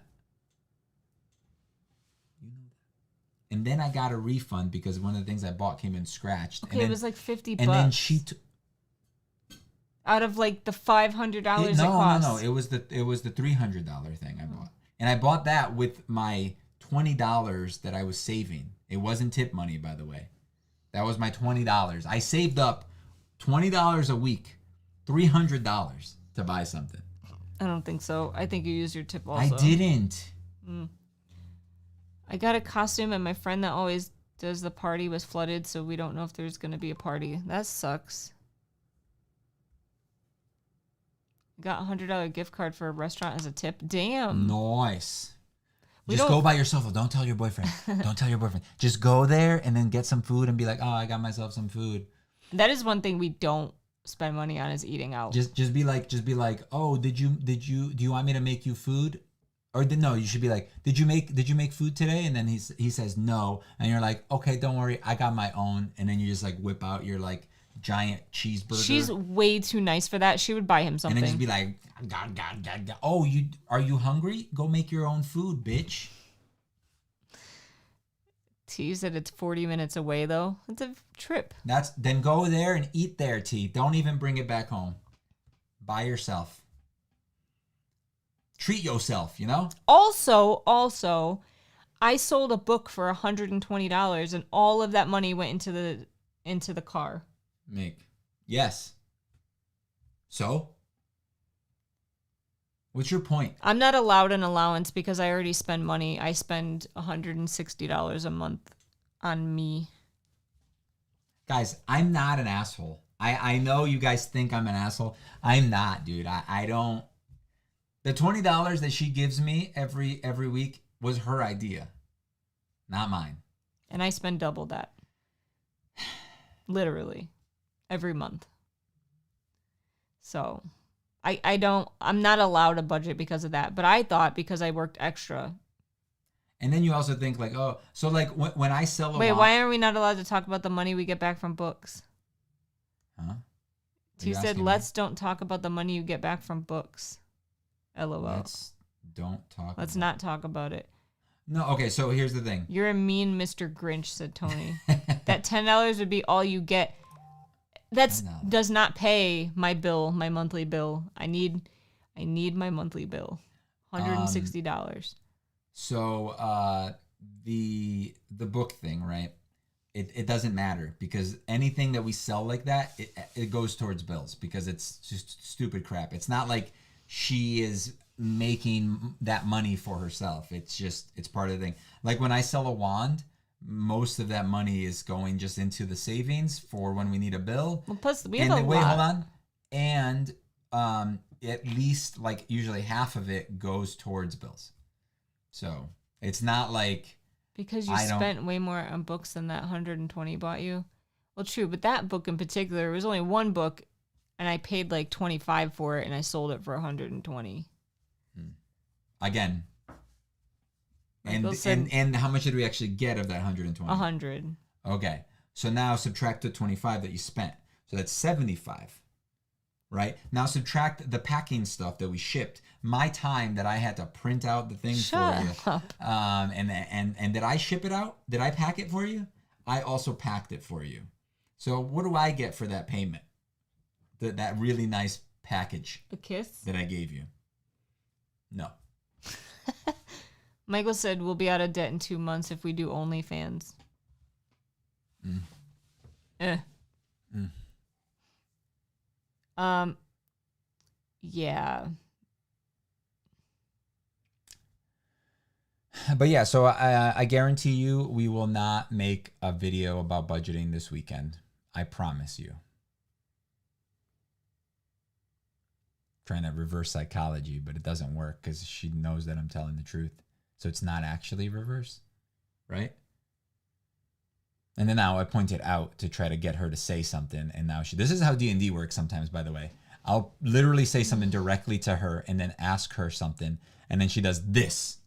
Speaker 1: And then I got a refund because one of the things I bought came in scratched.
Speaker 2: Okay, it was like $50.
Speaker 1: And then she
Speaker 2: out of like the $500 it cost.
Speaker 1: No. It was the $300 thing I bought. And I bought that with my $20 that I was saving. It wasn't tip money, by the way. That was my $20. I saved up $20 a week, $300 to buy something.
Speaker 2: I don't think so. I think you used your tip also.
Speaker 1: I didn't.
Speaker 2: I got a costume, and my friend that always does the party was flooded, so we don't know if there's going to be a party. That sucks. Got a $100 gift card for a restaurant as a tip. Damn.
Speaker 1: Nice. Just go by yourself. Don't tell your boyfriend. Don't tell your boyfriend. Just go there and then get some food and be like, oh, I got myself some food.
Speaker 2: That is one thing we don't spend money on is eating out.
Speaker 1: Just be like, oh, do you want me to make you food? Or no, you should be like, did you make food today? And then he says no, and you're like, okay, don't worry, I got my own. And then you just like whip out your like giant cheeseburger.
Speaker 2: She's way too nice for that. She would buy him something.
Speaker 1: And then just be like, God. Oh, are you hungry? Go make your own food, bitch.
Speaker 2: T said it's 40 minutes away though. It's a trip.
Speaker 1: Then go there and eat there, T. Don't even bring it back home. By yourself. Treat yourself, you know?
Speaker 2: Also, I sold a book for $120 and all of that money went into the car.
Speaker 1: Mick. Yes. So? What's your point?
Speaker 2: I'm not allowed an allowance because I already spend money. I spend $160 a month on me.
Speaker 1: Guys, I'm not an asshole. I know you guys think I'm an asshole. I'm not, dude. I don't. The $20 that she gives me every week was her idea, not mine.
Speaker 2: And I spend double that. Literally. Every month. So, I'm not allowed a budget because of that. But I thought because I worked extra.
Speaker 1: And then you also think like, oh, so like when I sell a
Speaker 2: Wait, why are we not allowed to talk about the money we get back from books?
Speaker 1: Huh?
Speaker 2: You said, don't talk about the money you get back from books. LOL.
Speaker 1: Let's
Speaker 2: not talk about it.
Speaker 1: No, okay, so here's the thing.
Speaker 2: You're a mean Mr. Grinch, said Tony. That $10 would be all you get. That does not pay my bill, my monthly bill. I need my monthly bill. $160.
Speaker 1: So the book thing, right? It doesn't matter because anything that we sell like that, it goes towards bills because it's just stupid crap. It's not like she is making that money for herself. It's part of the thing. Like when I sell a wand, most of that money is going just into the savings for when we need a bill.
Speaker 2: Well, plus we have a lot.
Speaker 1: Hold on. And at least like usually half of it goes towards bills. So it's not like
Speaker 2: because you spent way more on books than that 120 bought you. Well, true, but that book in particular, it was only one book. And I paid like $25 for it, and I sold it for $120.
Speaker 1: Again. And how much did we actually get of that $120?
Speaker 2: $100.
Speaker 1: Okay. So now subtract the 25 that you spent. So that's 75. Right? Now subtract the packing stuff that we shipped. My time that I had to print out the things for you. And did I ship it out? Did I pack it for you? I also packed it for you. So what do I get for that payment? That really nice package.
Speaker 2: A kiss?
Speaker 1: That I gave you. No.
Speaker 2: Michael said we'll be out of debt in 2 months if we do OnlyFans. Yeah.
Speaker 1: But yeah, so I guarantee you we will not make a video about budgeting this weekend. I promise you. Trying to reverse psychology, but it doesn't work because she knows that I'm telling the truth. So it's not actually reverse, right? And then now I pointed out to try to get her to say something, and now this is how D&D works sometimes, by the way. I'll literally say something directly to her and then ask her something, and then she does this.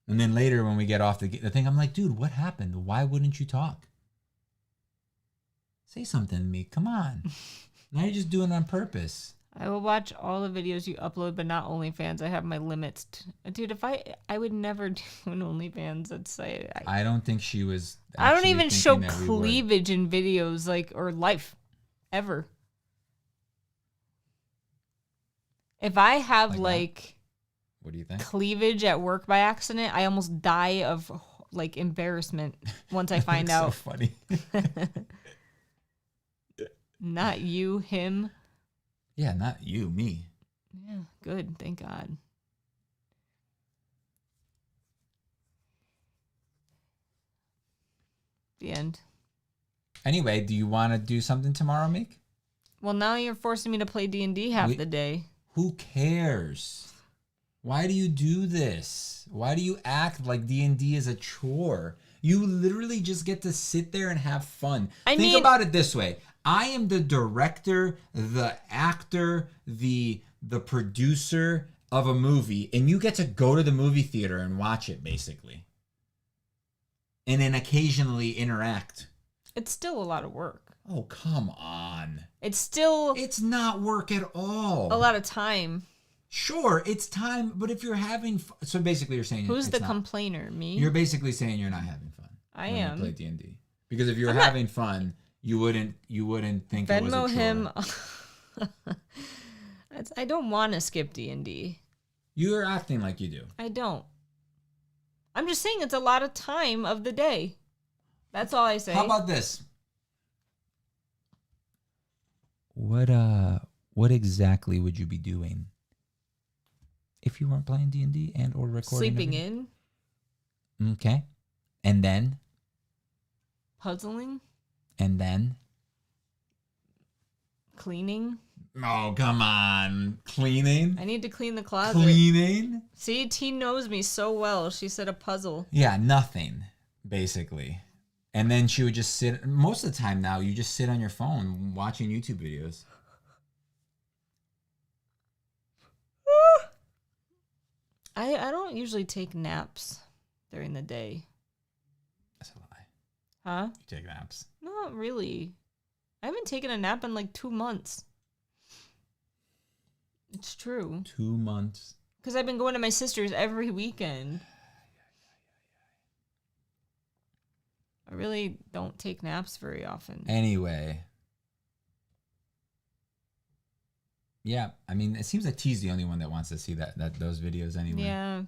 Speaker 1: And then later when we get off the thing, I'm like, dude, what happened? Why wouldn't you talk? Say something to me. Come on. Now you're just doing it on purpose.
Speaker 2: I will watch all the videos you upload, but not OnlyFans. I have my limits. Dude, if I would never do an OnlyFans.
Speaker 1: I don't think she was.
Speaker 2: I don't even show cleavage in videos, or life, ever. If I have
Speaker 1: what do you think?
Speaker 2: Cleavage at work by accident, I almost die of embarrassment once I find out.
Speaker 1: So funny.
Speaker 2: Not you, him.
Speaker 1: Yeah, not you, me.
Speaker 2: Yeah, good. Thank God. The end.
Speaker 1: Anyway, do you want to do something tomorrow, Meek?
Speaker 2: Well, now you're forcing me to play D&D half the day.
Speaker 1: Who cares? Why do you do this? Why do you act like D&D is a chore? You literally just get to sit there and have fun. Think about it this way. I am the director, the actor, the producer of a movie, and you get to go to the movie theater and watch it, basically. And then occasionally interact.
Speaker 2: It's still a lot of work.
Speaker 1: Oh, come on.
Speaker 2: It's
Speaker 1: not work at all.
Speaker 2: A lot of time.
Speaker 1: Sure, it's time, but if you're having fun, so basically you're saying
Speaker 2: who's the complainer? Me?
Speaker 1: You're basically saying you're not having fun.
Speaker 2: I am.
Speaker 1: You play D&D. Because if you're having fun, you wouldn't think it was a chore.
Speaker 2: Venmo him. I don't want to skip D&D.
Speaker 1: You're acting like you do.
Speaker 2: I don't. I'm just saying it's a lot of time of the day. That's all I say.
Speaker 1: How about this? What exactly would you be doing if you weren't playing D&D and or recording?
Speaker 2: Sleeping in.
Speaker 1: Okay. And then?
Speaker 2: Puzzling.
Speaker 1: And then?
Speaker 2: Cleaning.
Speaker 1: Oh, come on. Cleaning?
Speaker 2: I need to clean the closet.
Speaker 1: Cleaning?
Speaker 2: See, T knows me so well. She said a puzzle.
Speaker 1: Yeah, nothing, basically. And then she would just sit. Most of the time now, you just sit on your phone watching YouTube videos.
Speaker 2: I don't usually take naps during the day.
Speaker 1: That's a lie.
Speaker 2: Huh?
Speaker 1: You take naps?
Speaker 2: Not really. I haven't taken a nap in like 2 months. It's true.
Speaker 1: 2 months.
Speaker 2: Because I've been going to my sister's every weekend. I really don't take naps very often.
Speaker 1: Anyway. Yeah, I mean, it seems like T's the only one that wants to see those videos anyway.
Speaker 2: Yeah.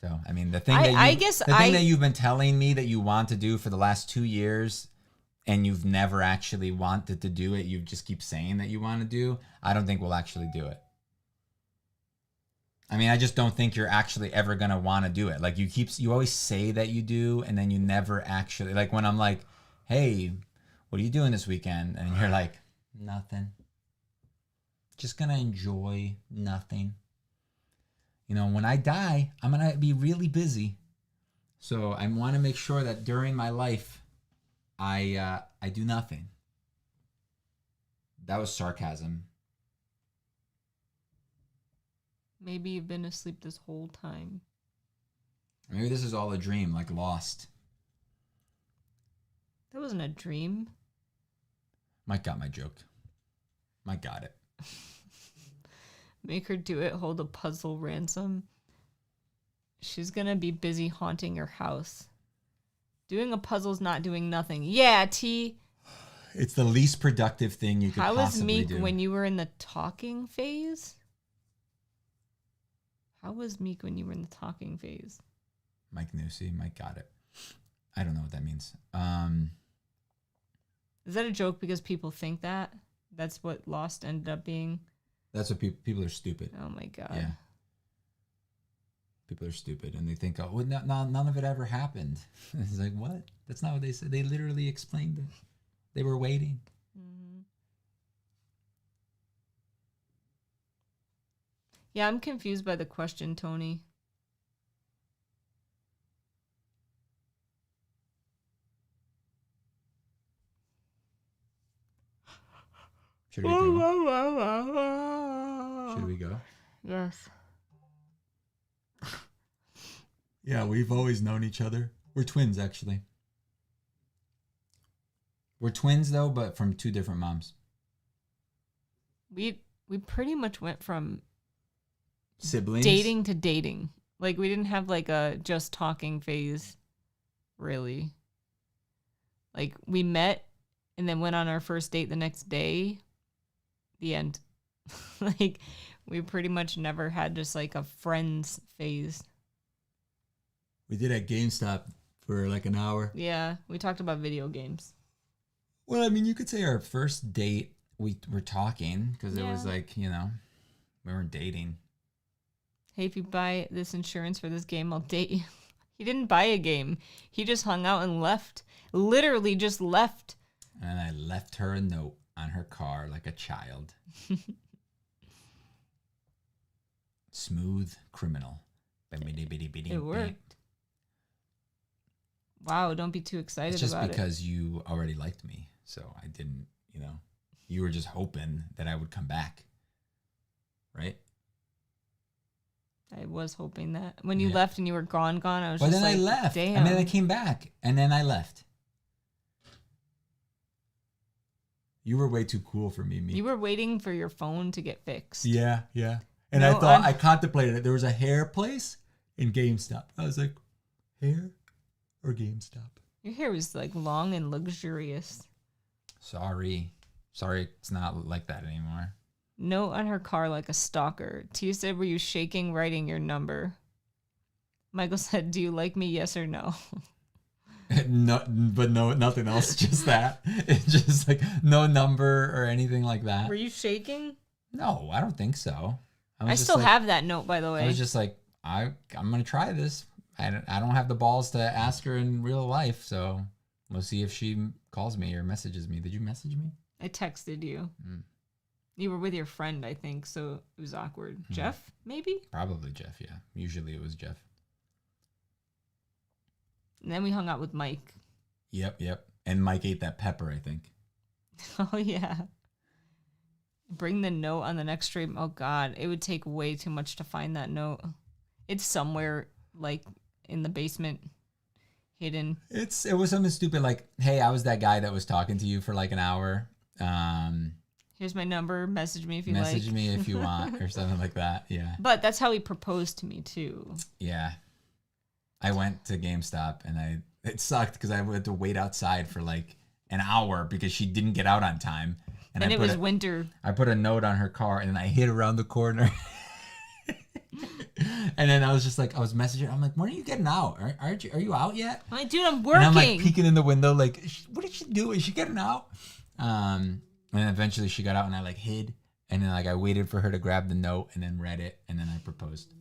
Speaker 1: So, I mean, the thing that you've been telling me that you want to do for the last 2 years and you've never actually wanted to do it, you just keep saying that you want to do, I don't think we'll actually do it. I mean, I just don't think you're actually ever going to want to do it. Like, you always say that you do, and then you never actually, like when I'm like, hey, what are you doing this weekend? And you're like, nothing. Just going to enjoy nothing. You know, when I die, I'm going to be really busy. So I want to make sure that during my life, I do nothing. That was sarcasm.
Speaker 2: Maybe you've been asleep this whole time.
Speaker 1: Maybe this is all a dream, like Lost.
Speaker 2: That wasn't a dream.
Speaker 1: Mike got my joke. Mike got it.
Speaker 2: Make her do it. Hold a puzzle ransom. She's going to be busy haunting your house. Doing a puzzle's not doing nothing. Yeah, T.
Speaker 1: It's the least productive thing you could possibly do.
Speaker 2: How was Meek when you were in the talking phase? How was Meek when you were in the talking phase?
Speaker 1: Mike Newsy. Mike got it. I don't know what that means.
Speaker 2: Is that a joke because people think that? That's what Lost ended up being?
Speaker 1: That's what people are stupid.
Speaker 2: Oh my God.
Speaker 1: Yeah. People are stupid and they think, oh, well, none of it ever happened. It's like, what? That's not what they said. They literally explained it. They were waiting.
Speaker 2: Mm-hmm. Yeah, I'm confused by the question, Tony.
Speaker 1: Should we go? Should we go?
Speaker 2: Yes.
Speaker 1: Yeah, we've always known each other. We're twins, actually. We're twins, though, but from two different moms.
Speaker 2: We pretty much went from
Speaker 1: siblings
Speaker 2: dating to dating. Like, we didn't have, like, a just talking phase, really. Like, we met and then went on our first date the next day. The end. Like, we pretty much never had just, like, a friends phase.
Speaker 1: We did at GameStop for like an hour.
Speaker 2: Yeah, we talked about video games.
Speaker 1: Well, I mean, you could say our first date, we were talking because it was like, you know, we weren't dating.
Speaker 2: Hey, if you buy this insurance for this game, I'll date you. He didn't buy a game. He just hung out and left. Literally just left.
Speaker 1: And I left her a note on her car like a child. Smooth criminal.
Speaker 2: It worked. Wow, don't be too excited about it.
Speaker 1: It's just because you already liked me. So I didn't, you know, you were just hoping that I would come back. Like,
Speaker 2: I was hoping that. When you left and you were gone, I was
Speaker 1: just like,
Speaker 2: I
Speaker 1: left.
Speaker 2: Damn.
Speaker 1: And then I came back. And then I left. You were way too cool for me, Meek.
Speaker 2: You were waiting for your phone to get fixed.
Speaker 1: Yeah, yeah. And I thought, I contemplated it. There was a hair place in GameStop. I was like, hair or GameStop?
Speaker 2: Your hair was like long and luxurious.
Speaker 1: Sorry, it's not like that anymore.
Speaker 2: Note on her car like a stalker. Tia said, were you shaking writing your number? Michael said, do you like me, yes or no?
Speaker 1: No, but no, nothing else, just that. It's just like no number or anything like that.
Speaker 2: Were you shaking?
Speaker 1: No, I don't think so.
Speaker 2: I still have that note, by the way.
Speaker 1: I was just like, I'm going to try this. I don't have the balls to ask her in real life, so we'll see if she calls me or messages me. Did you message me?
Speaker 2: I texted you. You were with your friend, I think, so it was awkward. Jeff, maybe?
Speaker 1: Probably Jeff, yeah. Usually it was Jeff.
Speaker 2: And then we hung out with Mike.
Speaker 1: Yep. And Mike ate that pepper, I think.
Speaker 2: Oh, yeah. Bring the note on the next stream. Oh, God. It would take way too much to find that note. It's somewhere, like, in the basement, hidden.
Speaker 1: It was something stupid like, hey, I was that guy that was talking to you for like an hour.
Speaker 2: Here's my number. Message me if you like.
Speaker 1: Message me if you want or something like that. Yeah.
Speaker 2: But that's how he proposed to me, too.
Speaker 1: Yeah. I went to GameStop and it sucked because I had to wait outside for like an hour because she didn't get out on time.
Speaker 2: And it was winter.
Speaker 1: I put a note on her car and I hid around the corner. And then I was just like, I was messaging. I'm like, when are you getting out? Are you out yet?
Speaker 2: I'm like, dude, I'm working.
Speaker 1: And I'm like peeking in the window, like, what did she do? Is she getting out? And then eventually she got out and I like hid. And then like I waited for her to grab the note and then read it. And then I proposed.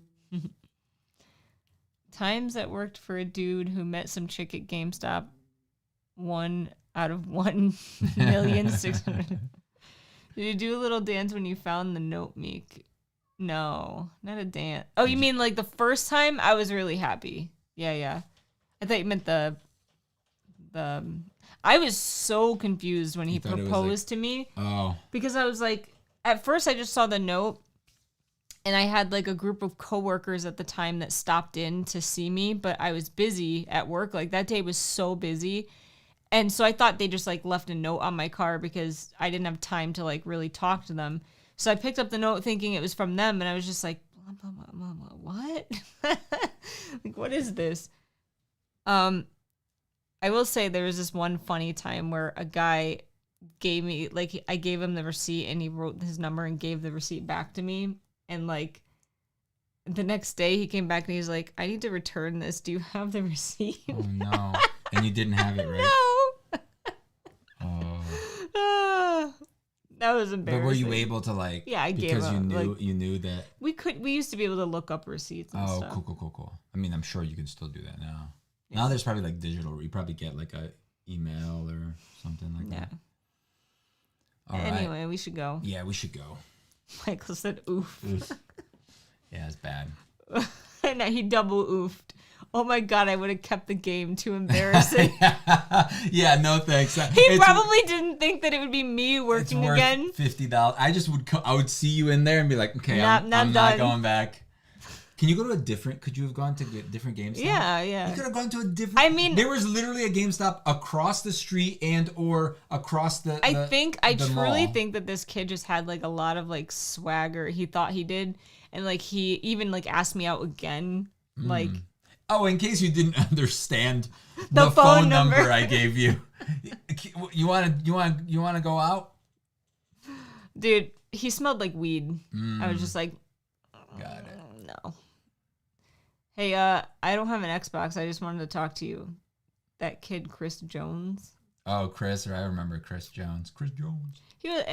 Speaker 2: Times that worked for a dude who met some chick at GameStop. 1 out of 1,600,000. Did you do a little dance when you found the note, Meek? No, not a dance. Oh, you mean like the first time? I was really happy. Yeah. I thought you meant the. I was so confused when he proposed to me.
Speaker 1: Oh.
Speaker 2: Because I was like, at first I just saw the note, and I had like a group of coworkers at the time that stopped in to see me, but I was busy at work. Like that day was so busy, And so I thought they just like left a note on my car because I didn't have time to like really talk to them. So I picked up the note thinking it was from them, and I was just like, blah, blah, blah, blah, blah, what? Like, what is this? I will say there was this one funny time where a guy gave me, like, I gave him the receipt and he wrote his number and gave the receipt back to me. And like the next day he came back and he's like, I need to return this. Do you have the receipt?
Speaker 1: Oh no. And you didn't have it, right?
Speaker 2: No.
Speaker 1: Oh.
Speaker 2: That was embarrassing.
Speaker 1: But were you able to like?
Speaker 2: Yeah, I gave
Speaker 1: because
Speaker 2: him,
Speaker 1: you knew that
Speaker 2: we used to be able to look up receipts and stuff.
Speaker 1: Cool. I mean, I'm sure you can still do that now. Yeah. Now there's probably like digital. You probably get like a email or something like that. All
Speaker 2: anyway,
Speaker 1: right.
Speaker 2: We should go.
Speaker 1: Yeah, we should go.
Speaker 2: Michael said, "Oof."
Speaker 1: Yeah, it's bad.
Speaker 2: And he double oofed. Oh my god, I would have kept the game. Too embarrassing.
Speaker 1: Yeah, no thanks.
Speaker 2: He probably didn't think that it would be me working again.
Speaker 1: $50. I just would. I would see you in there and be like, okay, I'm not going back. Can you go to a different? Could you have gone to different GameStop?
Speaker 2: Yeah.
Speaker 1: You could have gone to a different.
Speaker 2: I mean,
Speaker 1: there was literally a GameStop across the street and or across the. I
Speaker 2: truly think that this kid just had like a lot of like swagger. He thought he did, and like he even like asked me out again, like.
Speaker 1: Oh, in case you didn't understand the phone number I gave you, you want to go out?
Speaker 2: Dude, he smelled like weed. I was just like,
Speaker 1: got it.
Speaker 2: No. Hey, I don't have an Xbox. I just wanted to talk to you. That kid, Chris Jones.
Speaker 1: Oh, Chris, or I remember Chris Jones. Chris Jones.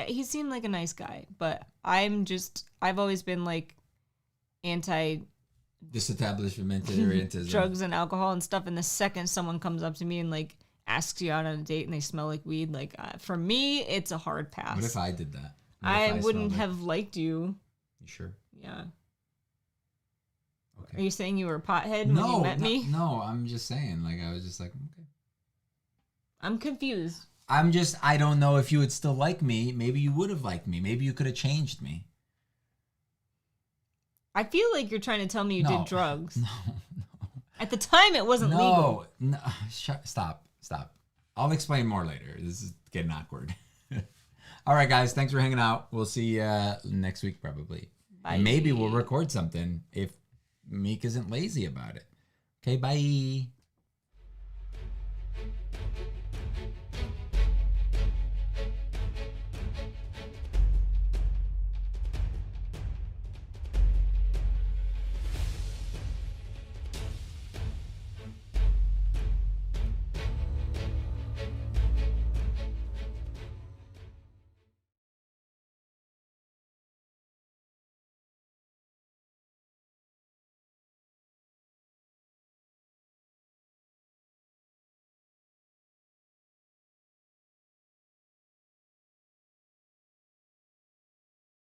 Speaker 2: He seemed like a nice guy, but I've always been like anti.
Speaker 1: Disestablishmentarianism.
Speaker 2: Drugs and alcohol and stuff. And the second someone comes up to me and like asks you out on a date and they smell like weed, like for me, it's a hard pass.
Speaker 1: What if I did that?
Speaker 2: I wouldn't have liked you.
Speaker 1: You sure?
Speaker 2: Yeah.
Speaker 1: Okay.
Speaker 2: Are you saying you were a pothead when you met me?
Speaker 1: No, I'm just saying. Like I was just like, okay.
Speaker 2: I'm confused.
Speaker 1: I don't know if you would still like me. Maybe you would have liked me. Maybe you could have changed me.
Speaker 2: I feel like you're trying to tell me you did drugs.
Speaker 1: No.
Speaker 2: At the time, it wasn't legal.
Speaker 1: No, stop. I'll explain more later. This is getting awkward. All right, guys. Thanks for hanging out. We'll see you next week probably. Bye. And maybe we'll record something if Meek isn't lazy about it. Okay, bye.